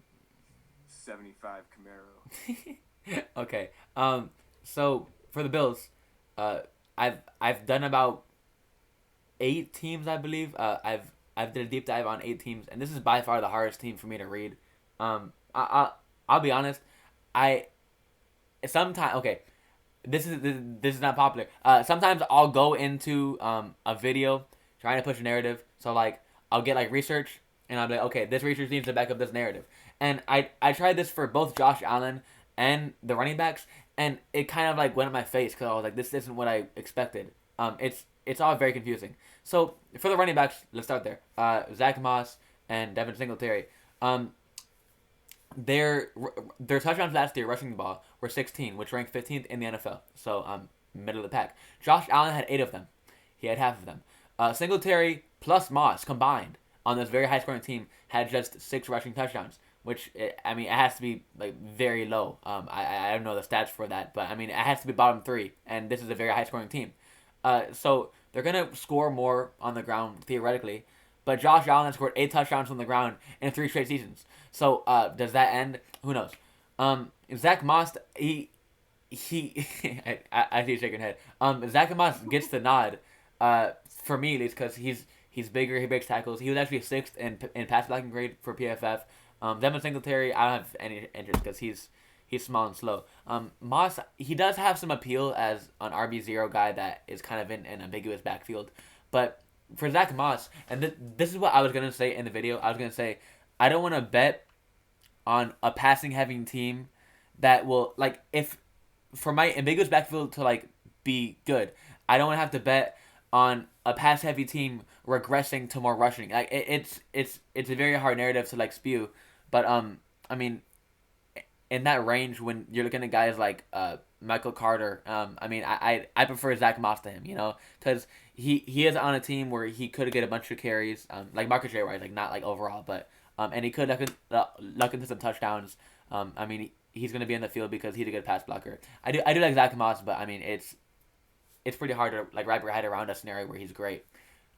Camaro? Okay. So for the Bills, I've done about 8 teams, I believe. I've did a deep dive on 8 teams, and this is by far the hardest team for me to read. I'll be honest. I sometimes okay. This is not popular. Sometimes I'll go into a video trying to push a narrative. So like I'll get like research, and I'll be like, okay, this research needs to back up this narrative. And I tried this for both Josh Allen and the running backs, and it kind of like went in my face because I was like, this isn't what I expected. It's all very confusing. So for the running backs, let's start there. Zach Moss and Devin Singletary. Their touchdowns last year rushing the ball were 16, which ranked 15th in the NFL. So middle of the pack. Josh Allen had 8 of them. He had half of them. Singletary plus Moss combined on this very high scoring team had just 6 rushing touchdowns, which it has to be like very low. I don't know the stats for that, but I mean it has to be bottom 3, and this is a very high scoring team. So they're gonna score more on the ground theoretically, but Josh Allen scored 8 touchdowns on the ground in 3 straight seasons. So does that end? Who knows? Zach Moss, he I see you shaking head. Zach Moss gets the nod, for me at least, because he's bigger, he breaks tackles. He was actually 6th in pass blocking grade for PFF. Devin Singletary, I don't have any interest because he's small and slow. Moss, he does have some appeal as an RB0 guy that is kind of in an ambiguous backfield. But for Zach Moss, and this is what I was going to say in the video, I was going to say, I don't want to bet on a passing heavy team that will, like, if for my ambiguous backfield to, like, be good, I don't want to have to bet on a pass heavy team regressing to more rushing. Like, it's a very hard narrative to, like, spew. But, I mean, in that range, when you're looking at guys like Michael Carter, I mean, I prefer Zach Moss to him, you know, because he is on a team where he could get a bunch of carries, like Marcus J. Wright, like not like overall, but and he could luck into some touchdowns. I mean, he's going to be in the field because he's a good pass blocker. I do like Zach Moss, but I mean, it's pretty hard to like wrap your head around a scenario where he's great.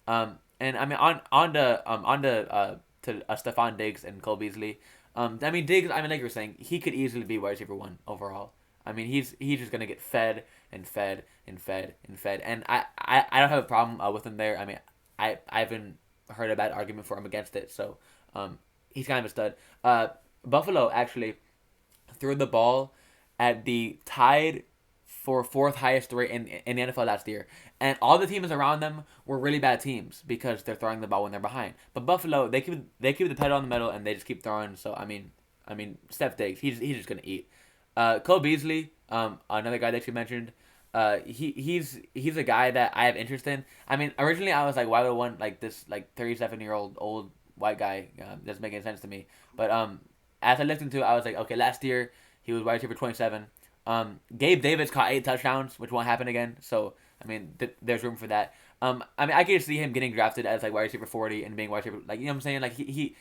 And I mean, on to Stephon Diggs and Cole Beasley. I mean, Diggs, I mean, like you were saying, he could easily be wide receiver 1 overall. I mean, he's just going to get fed and fed and fed and fed. And I don't have a problem with him there. I mean, I haven't heard a bad argument for him against it. So he's kind of a stud. Buffalo actually threw the ball at the tied for 4th highest rate in the NFL last year. And all the teams around them were really bad teams because they're throwing the ball when they're behind. But Buffalo, they keep the pedal on the metal and they just keep throwing. So I mean, Steph Diggs, he's just gonna eat. Cole Beasley, another guy that you mentioned, he's a guy that I have interest in. I mean, originally I was like, why would one like this like 37-year-old old white guy doesn't make any sense to me. But as I listened to it, I was like, okay, last year he was wide receiver 27. Gabe Davis caught 8 touchdowns, which won't happen again. So I mean, there's room for that. I mean, I could see him getting drafted as like wide receiver 40 and being wide receiver, like you know what I'm saying. Like he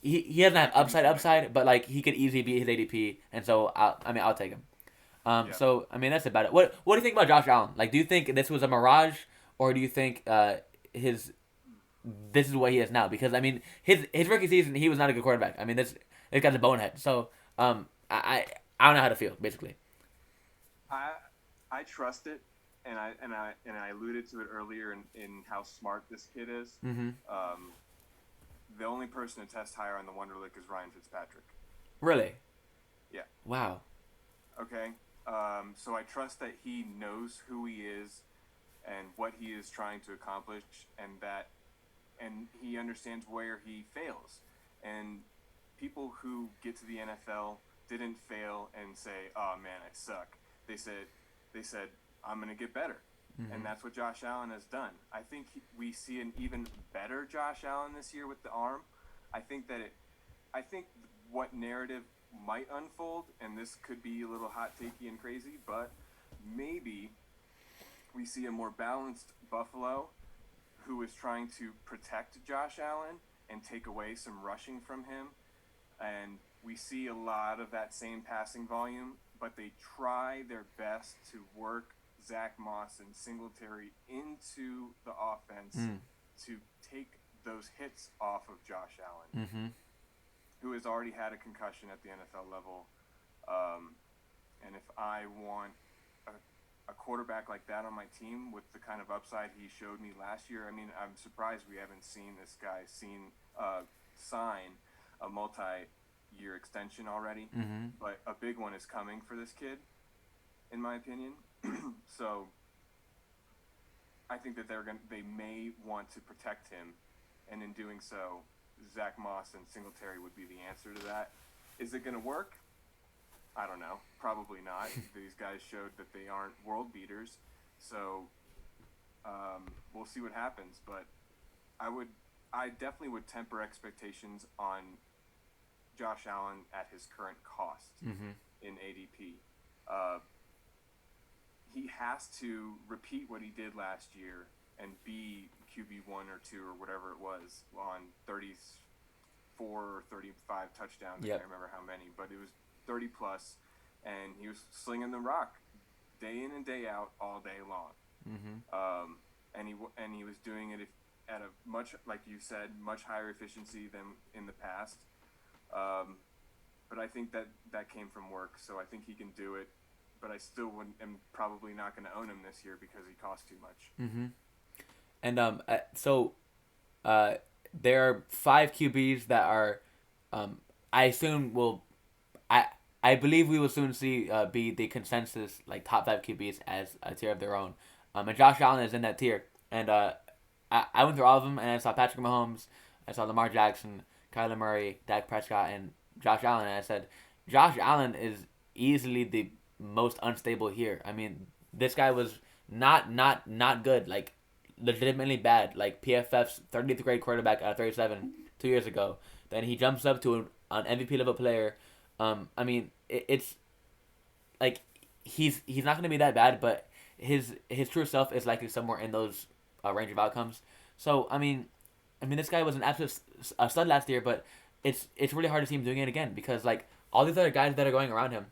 doesn't have That could easily make it. upside, but like he could easily beat his ADP, and so I'll take him. Yeah. So I mean that's about it. What do you think about Josh Allen? Like, do you think this was a mirage, or do you think his this is what he is now? Because I mean his rookie season he was not a good quarterback. I mean this guy's a bonehead. So I don't know how to feel basically. I I trust it, and I alluded to it earlier in how smart this kid is. Mm-hmm. Um, the only person to test higher on the Wonderlic is Ryan Fitzpatrick. Really? Yeah. Wow. Okay. So I trust that he knows who he is and what he is trying to accomplish, and he understands where he fails. And people who get to the NFL didn't fail and say, "Oh man, I suck." They said I'm gonna get better, Mm-hmm. and that's what Josh Allen has done. I think we see an even better Josh Allen this year with the arm. I think that it. I think what narrative might unfold, and this could be a little hot takey and crazy, but maybe we see a more balanced Buffalo who is trying to protect Josh Allen and take away some rushing from him. And we see a lot of that same passing volume, but they try their best to work Zach Moss and Singletary into the offense Mm. to take those hits off of Josh Allen, Mm-hmm. who has already had a concussion at the NFL level. And if I want a quarterback like that on my team with the kind of upside he showed me last year, I mean, I'm surprised we haven't seen this guy sign a multi-year extension already. Mm-hmm. But a big one is coming for this kid, in my opinion. So I think that they may want to protect him, and in doing so, Zach Moss and Singletary would be the answer to that. Is it going to work? I don't know. Probably not. These guys showed that they aren't world beaters, so we'll see what happens. But I definitely would temper expectations on Josh Allen at his current cost Mm-hmm. in ADP. Uh, he has to repeat what he did last year and be QB1 or 2 or whatever it was on 34 or 35 touchdowns. I Yep. can't remember how many, but it was 30 plus, and he was slinging the rock day in and day out all day long. Mm-hmm. And he was doing it at a much, like you said, much higher efficiency than in the past. But I think that came from work, so I think he can do it. But I still am probably not going to own him this year because he costs too much. Mm-hmm. And so there are 5 QBs that are I assume will I I believe we will soon see be the consensus like top 5 QBs as a tier of their own. And Josh Allen is in that tier. And I went through all of them and I saw Patrick Mahomes, I saw Lamar Jackson, Kyler Murray, Dak Prescott, and Josh Allen. And I said Josh Allen is easily the most unstable here. I mean, this guy was not good. Like legitimately bad. Like PFF's 30th grade quarterback at 37 2 years ago. Then he jumps up to an MVP level player. I mean, it's like he's not gonna be that bad, but his true self is likely somewhere in those range of outcomes. So I mean, this guy was an absolute stud last year, but it's really hard to see him doing it again because like all these other guys that are going around him,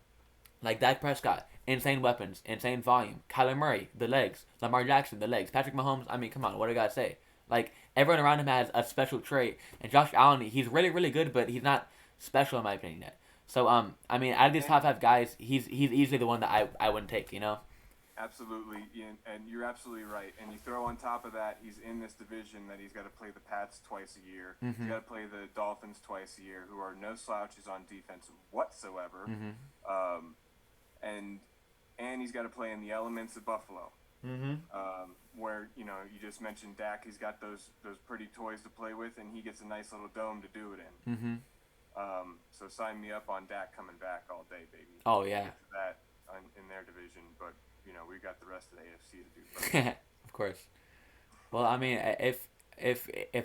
like Dak Prescott, insane weapons, insane volume. Kyler Murray, the legs. Lamar Jackson, the legs. Patrick Mahomes, I mean, come on, what do I gotta say? Like everyone around him has a special trait, and Josh Allen, he's really really good, but he's not special in my opinion yet. So I mean, out of these And top 5 guys, he's easily the one that I wouldn't take. You know. absolutely, Ian, and you're absolutely right. And you throw on top of that, he's in this division that he's got to play the Pats twice a year. Mm-hmm. He's got to play the Dolphins twice a year, who are no slouches on defense whatsoever. Mm-hmm. Um, and he's got to play in the elements of Buffalo, Mm-hmm. where you just mentioned Dak. He's got those pretty toys to play with, and he gets a nice little dome to do it in. Mm-hmm. So sign me up on Dak coming back all day, baby. Oh We'll yeah. get to that in their division, but we got the rest of the AFC to do first. Of course. Well, I mean, if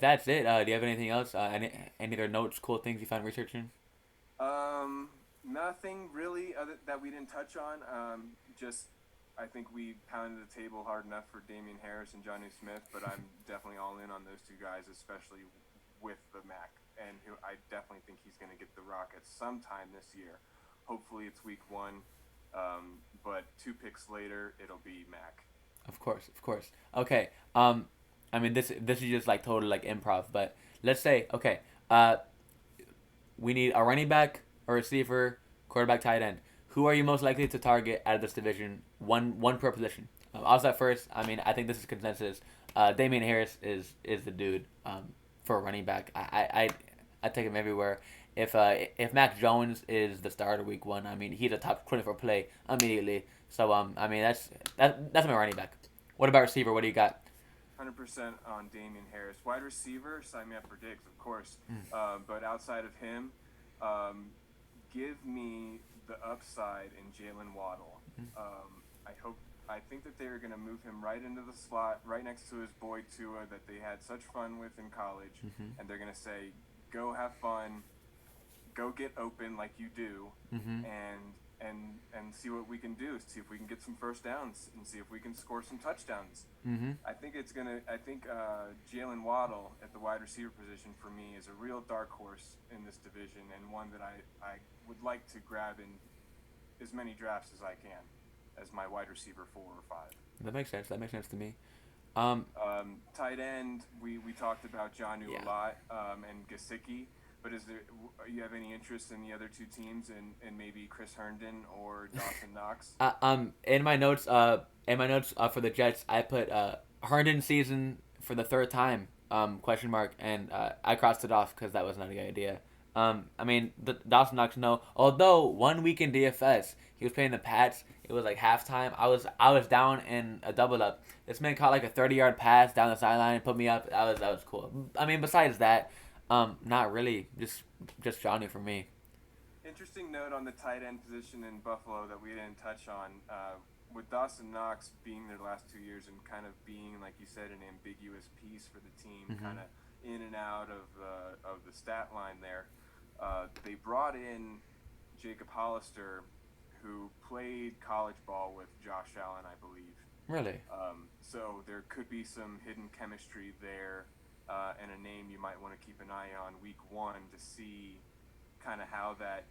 that's it, do you have anything else? Any other notes, cool things you found researching? Nothing really other that we didn't touch on. Just I think we pounded the table hard enough for Damian Harris and Johnny Smith, but I'm definitely all in on those two guys, especially with the Mac, and who I definitely think he's going to get the Rockets sometime this year. Hopefully it's week one, but 2 picks later it'll be Mac. Of course, of course. Okay. I mean, this is just like total like improv, but let's say okay. We need a running back, a receiver, quarterback, tight end. Who are you most likely to target out of this division? One per position. I'll start first. I mean, I think this is consensus. Damian Harris is the dude for a running back. I take him everywhere. If Mac Jones is the starter week one, I mean he's a top 24 play immediately. So I mean that's my running back. What about receiver? What do you got? 100% on Damian Harris. Wide receiver, sign me up for Diggs, of course. Mm. But outside of him, um, give me the upside in Jalen Waddle. Mm. I think that they're going to move him right into the slot, right next to his boy Tua that they had such fun with in college, Mm-hmm. and they're going to say, "Go have fun, go get open like you do, Mm-hmm. and see what we can do. See if we can get some first downs and see if we can score some touchdowns." Mm-hmm. I think Jalen Waddle at the wide receiver position for me is a real dark horse in this division and one that I would like to grab in as many drafts as I can as my wide receiver 4 or 5. That makes sense. That makes sense to me. Tight end, we talked about Jonnu Yeah. a lot, and Gesicki. But you have any interest in the other two teams and maybe Chris Herndon or Dawson Knox? In my notes for the Jets, I put Herndon season for the third time question mark, and I crossed it off because that was not a good idea. I mean, the Dawson Knox, no. Although 1 week in DFS, he was playing the Pats. It was like halftime. I was down in a double up. This man caught like a 30-yard pass down the sideline and put me up. That was cool. I mean, besides that, not really. Just Johnny for me. Interesting note on the tight end position in Buffalo that we didn't touch on. With Dawson Knox being there the last 2 years and kind of being, like you said, an ambiguous piece for the team, Mm-hmm. kind of in and out of the stat line there, they brought in Jacob Hollister, who played college ball with Josh Allen, I believe. Really? So there could be some hidden chemistry there, and a name you might want to keep an eye on week one to see kind of how that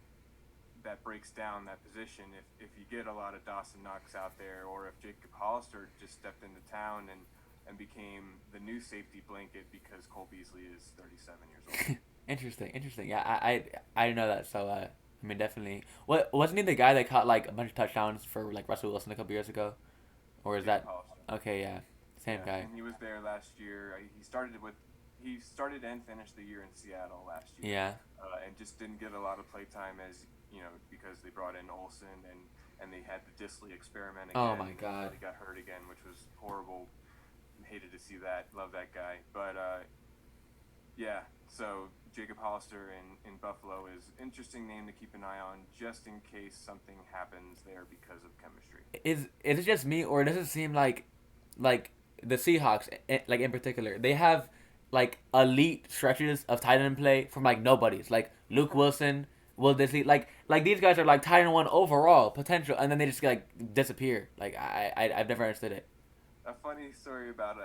breaks down that position. If you get a lot of Dawson Knox out there, or if Jacob Hollister just stepped into town and became the new safety blanket because Cole Beasley is 37 years old. Interesting. Yeah, I didn't know that. So I mean, definitely. What wasn't he the guy that caught like a bunch of touchdowns for like Russell Wilson a couple years ago, or is Jacob that Hollister. okay? Yeah, same Yeah, guy. and he was there last year. He started and finished the year in Seattle last year, Yeah. and just didn't get a lot of play time because they brought in Olsen and they had the Disley experiment again. Oh my God. He got hurt again, which was horrible. Hated to see that. Love that guy, but yeah. So Jacob Hollister in Buffalo is an interesting name to keep an eye on, just in case something happens there because of chemistry. Is it just me, or does it seem like the Seahawks, like in particular, they have like elite stretches of tight end play from like nobodies, like Luke Wilson, Will Disley, like these guys are like tight end one overall potential, and then they just like disappear. Like I've never understood it. A funny story about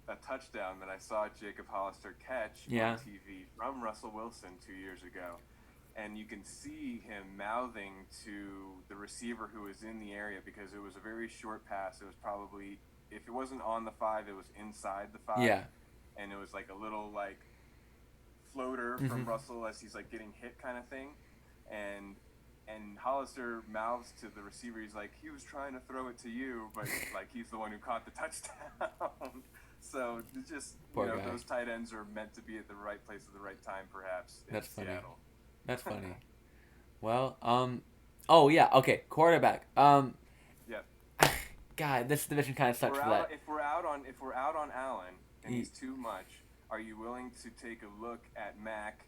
a touchdown that I saw Jacob Hollister catch Yeah. on TV from Russell Wilson 2 years ago. And you can see him mouthing to the receiver who was in the area because it was a very short pass. It was probably, if it wasn't on the 5, it was inside the 5. Yeah. And it was like a little like floater from Mm-hmm. Russell as he's like getting hit kind of thing. And Hollister mouths to the receiver. He's like, he was trying to throw it to you, but like he's the one who caught the touchdown. So it's just Poor guy. those tight ends are meant to be at the right place at the right time, perhaps. In That's funny. Seattle. That's funny. Well, oh yeah, okay, quarterback. Yep. God, this division kind of sucks for that. If we're out on Allen and he's too much, are you willing to take a look at Mac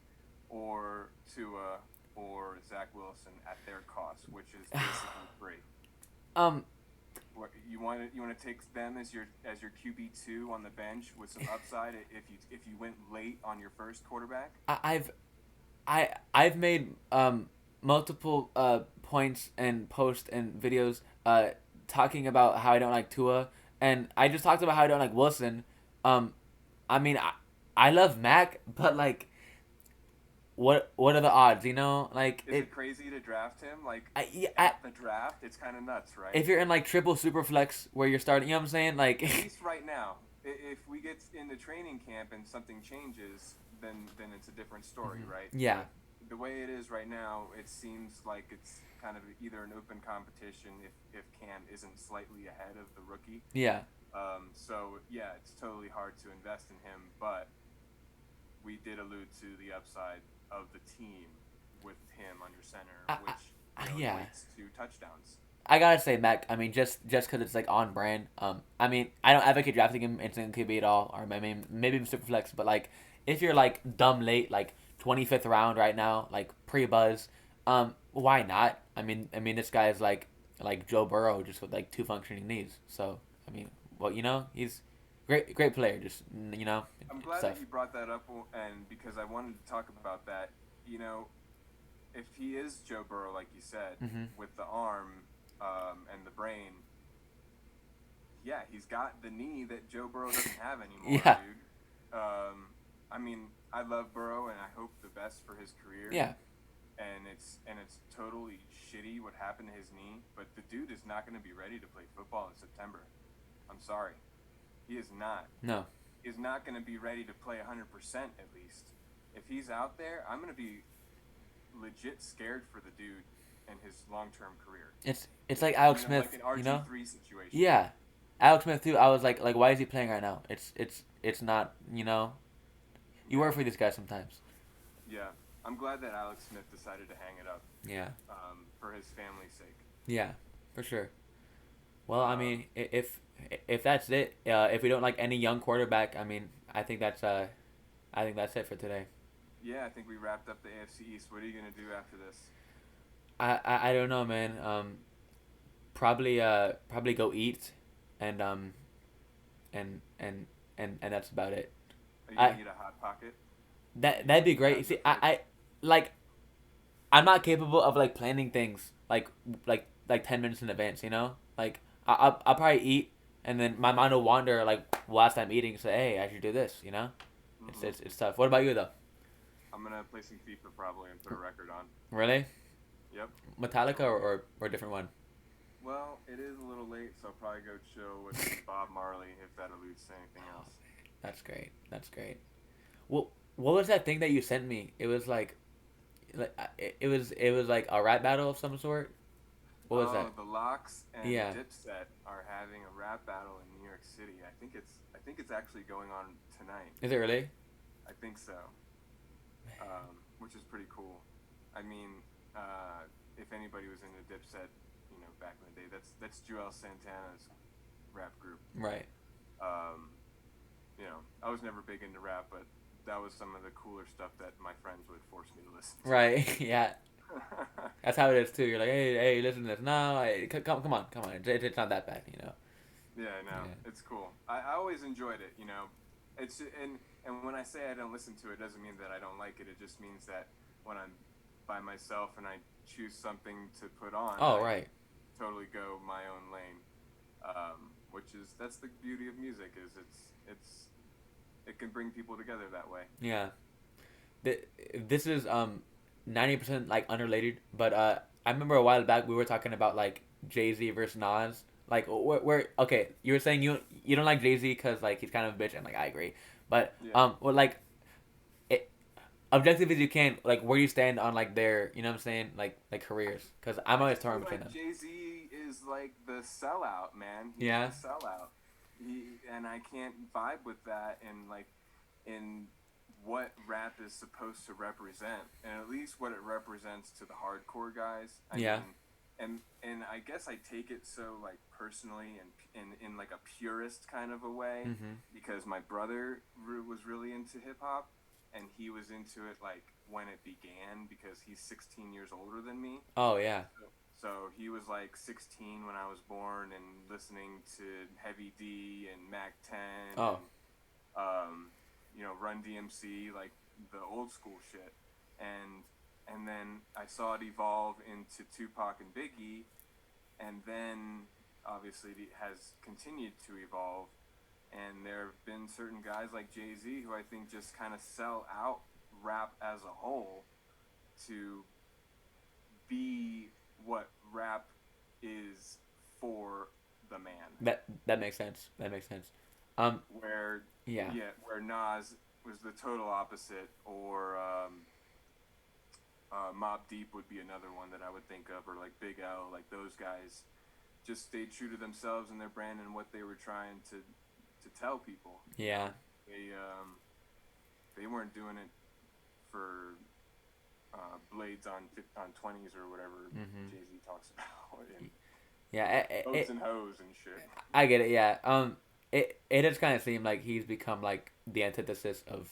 or Tua or Zach Wilson at their cost, which is basically free? Um, What you want to take them as your QB2 on the bench with some upside if you went late on your first quarterback. I've I've made multiple points and posts and videos talking about how I don't like Tua, and I just talked about how I don't like Wilson. Um, I mean, I love Mac, but like, what are the odds? You know, like Is it crazy to draft him like I, I at the draft? It's kind of nuts, right? if you're in like triple super flex where you're starting, you know what I'm saying? At Like, least right now. If we get into training camp and something changes, then it's a different story, right? yeah, But the way it is right now, it seems like it's kind of either an open competition if Cam isn't slightly ahead of the rookie. yeah. So yeah, it's totally hard to invest in him, but we did allude to the upside of the team with him under center, I, which yeah. equates to touchdowns. I gotta say, Mac. I mean, just because it's like on brand. I mean, I don't advocate drafting him instant QB at all, or I mean, maybe super flex. But like, if you're like dumb late, like 25th round right now, like pre buzz, why not? I mean, this guy is like Joe Burrow, just with like two functioning knees. So I mean, well, he's great player. Just I'm glad that stuff. you brought that up, and because I wanted to talk about that. If he is Joe Burrow, like you said, Mm-hmm. with the arm and the brain, yeah, he's got the knee that Joe Burrow doesn't have anymore, Yeah, dude. I mean, I love Burrow, and I hope the best for his career. yeah. And it's totally shitty what happened to his knee, but the dude is not going to be ready to play football in September. I'm sorry, he is not. No, Is not going to be ready to play 100% at least. If he's out there, I'm going to be legit scared for the dude and his long-term career. it's like Alex Like Smith. an You know. RG3 situation. Yeah, Alex Smith too. I was like, why is he playing right now? It's not. You Yeah, work for these guys sometimes. yeah. I'm glad that Alex Smith decided to hang it up Yeah, for his family's sake. yeah, for sure. Well, I Um, mean, if that's it, if we don't like any young quarterback, I mean, I think that's it for today. yeah, I think we wrapped up the AFC East. What are you gonna do after this? I don't know, man. Probably go eat, and and and and that's about it. Are you I gonna eat a hot pocket? that'd be You have great. in the See, fridge? like I'm not capable of like planning things like 10 minutes in advance. Like I'll probably eat, and then my mind will wander like whilst I'm eating. Say, hey, I should do this. It's Hmm. it's tough. What about you though? I'm gonna play some FIFA probably and put a record on. Really? Yep. Metallica or a different one? Well, it is a little late, so I'll probably go chill with Bob Marley if that alludes to anything Oh, else. that's great. That's great. What was that thing that you sent me? It was it was like a rap battle of some sort. What was Oh, that? the Locks and Yeah. Dipset are having a rap battle in New York City. I think it's actually going on tonight. Is it really? I think so, which is pretty cool. I mean, if anybody was into Dipset, back in the day, that's Joel Santana's rap group. Right. Um, I was never big into rap, but that was some of the cooler stuff that my friends would force me to listen Right. Yeah. That's how it is too. You're like, hey, listen to this. No, come on. It's not that bad. Yeah, I know. Yeah. It's cool. I always enjoyed it. It's and when I say I don't listen to it, doesn't mean that I don't like it. It just means that when I'm by myself and I choose something to put on, Oh, I right. totally go my own lane. That's the beauty of music is it can bring people together that way. Yeah. This is 90% like unrelated, but I remember a while back we were talking about like Jay-Z versus Nas. Like where okay, you were saying you don't like Jay-Z because like he's kind of a bitch, and like I agree, but Yeah. well, like it, objective as you can, like where you stand on like their, you know what I'm saying, like careers, because I'm I always just torn feel between like them. Jay Z is like the sellout, man. He's Yeah. the sellout. And I can't vibe with that in what rap is supposed to represent, and at least what it represents to the hardcore guys. I Yeah. mean, and I guess I take it so like personally and in like a purist kind of a way Mm-hmm. because my brother was really into hip hop and he was into it like when it began because he's 16 years older than me. Oh yeah. So he was like 16 when I was born and listening to Heavy D and Mac 10 Oh, and Run DMC, like the old school shit. And then I saw it evolve into Tupac and Biggie, and then obviously it has continued to evolve. And there have been certain guys like Jay Z who I think just kind of sell out rap as a whole to be what rap is for the man. that makes sense. That makes sense. Um, Where yeah, where Nas was the total opposite, or Mob Deep would be another one that I would think of, or like Big L, like those guys just stayed true to themselves and their brand and what they were trying to tell people. yeah, They weren't doing it for blades on 20s or whatever mm-hmm. Jay Z talks about, and Yeah. boats and hoes and shit. I get it. Yeah. It does kind of seem like he's become like the antithesis of,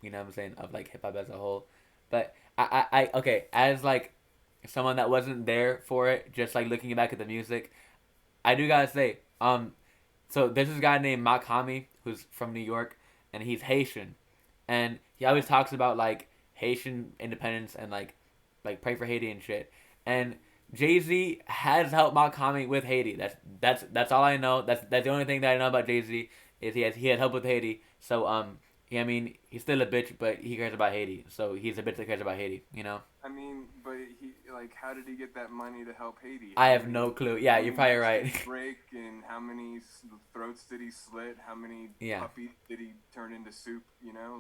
you know what I'm saying, of like hip hop as a whole. But okay, as like someone that wasn't there for it, just like looking back at the music, I do gotta say, so there's this guy named Makami who's from New York, and he's Haitian, and he always talks about like Haitian independence and like pray for Haiti and shit. And Jay Z has helped Makami with Haiti. That's all I know. That's the only thing that I know about Jay Z is he has help with Haiti. So yeah, I mean he's still a bitch, but he cares about Haiti. So he's a bitch that cares about Haiti. You know. I mean, but he like, how did he get that money to help Haiti? I have no clue. Yeah, How you're many probably necks did right. he break, and how many throats did he slit? How many Yeah, puppies did he turn into soup?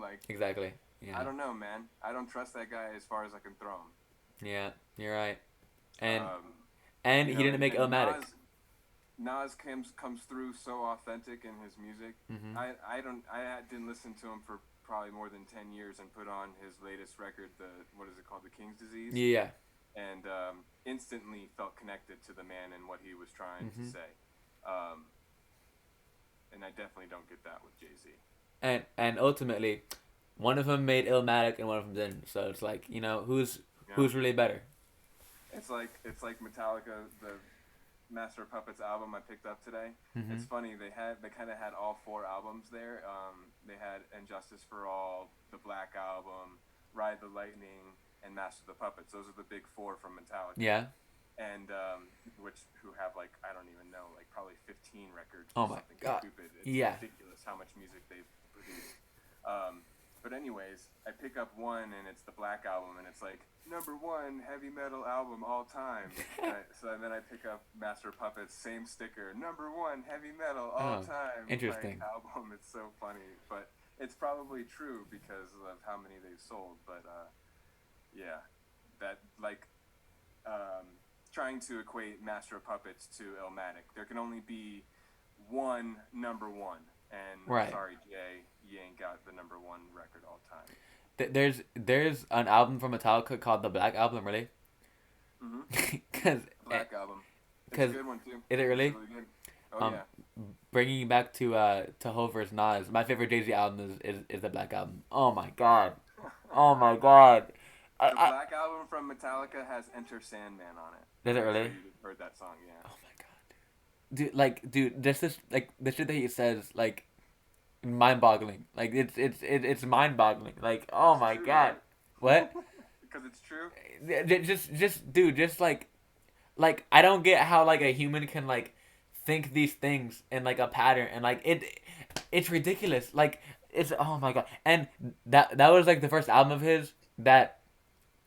Like, exactly. I Yeah, don't know, man. I don't trust that guy as far as I can throw him. yeah, you're right. And Um, and he didn't make and Illmatic. Nas comes through so authentic in his music. Mm-hmm. I didn't listen to him for probably more than 10 years, and put on his latest record, the what is it called, The King's Disease, Yeah. and instantly felt connected to the man and what he was trying to Mm-hmm. say. Um, and I definitely don't get that with Jay Z. And ultimately, one of them made Illmatic and one of them didn't. So it's like You know, who's really better. it's like Metallica, the Master of Puppets album I picked up today. Mm-hmm. It's funny, they kind of had all four albums there. They had Injustice for All, the Black Album, Ride the Lightning, and Master of the Puppets. Those are the big four from Metallica. Yeah. And who have, like, I don't even know, like probably 15 records Oh or my something god. stupid. It's Yeah. ridiculous how much music they've produced. But anyways, I pick up one and it's the Black Album, and it's like #1 heavy metal album all time. So then I pick up Master of Puppets, same sticker, #1 heavy metal all Oh, time, like, interesting. album. It's so funny, but it's probably true because of how many they've sold. But yeah, that, like, trying to equate Master of Puppets to Illmatic, there can only be one #1. And I'm Right. sorry, Jay, you ain't got the #1 record all time. There's an album from Metallica called the Black Album, really? Mm-hmm. Cause, Black Album. It's a cause good one too. is it It's really? really good. Oh Um, yeah. bringing you back to Hov vs Nas, my favorite Jay Z album is the Black Album. Oh my god. Oh my god. The I Black Album from Metallica has Enter Sandman on it. Does it I'm sure really? you've heard that song, yeah. Oh my god, dude, this like the shit that he says, like mind-boggling. Like it's mind-boggling. Like oh It's my true, god, right? what? Because it's true. Just dude, just like I don't get how like a human can like think these things in like a pattern and like it's ridiculous. Like it's oh my god, and that was like the first album of his that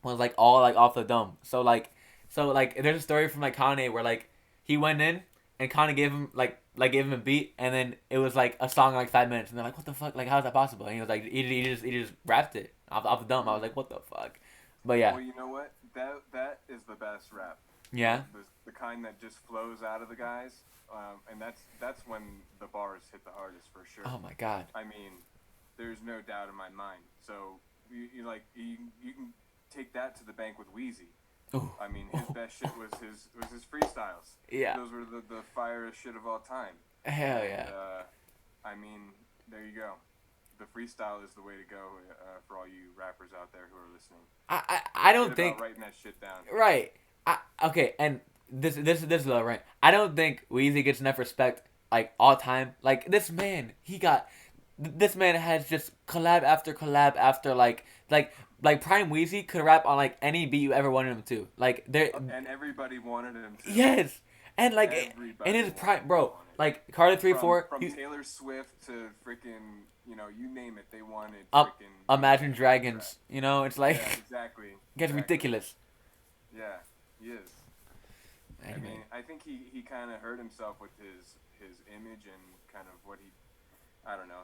was like all like off the dome. So like there's a story from like Kanye where like he went in and Kanye gave him gave him a beat and then it was like a song in, like 5 minutes and they're like what the fuck, like how's that possible? And he was like he just rapped it off the dome. I was like what the fuck, but yeah. Well, you know what? That is the best rap. Yeah. The kind that just flows out of the guys, and that's when the bars hit the hardest for sure. Oh my god. I mean, there's no doubt in my mind. So you can take that to the bank with Wheezy. Ooh. I mean, his best shit was his freestyles. Yeah. Those were the firest shit of all time. Hell And, yeah. I mean, there you go. The freestyle is the way to go for all you rappers out there who are listening. I don't Forget think about writing that shit down. right. Okay, and this is low right. I don't think Weezy gets enough respect like all time. Like this man has just collab after collab after like Prime Weezy could rap on like any beat you ever wanted him to. Like there, And everybody wanted him to. yes, and like in Everybody his wanted prime, him bro. on it. Like Carter three From four, from Taylor Swift to freaking, you name it, they wanted um, freaking Imagine Weezy on their track. Dragons. You know, it's like Yeah, exactly, it gets exactly. ridiculous. Yeah, he is. I Anyway, mean, I think he kind of hurt himself with his image and kind of what he. I don't know.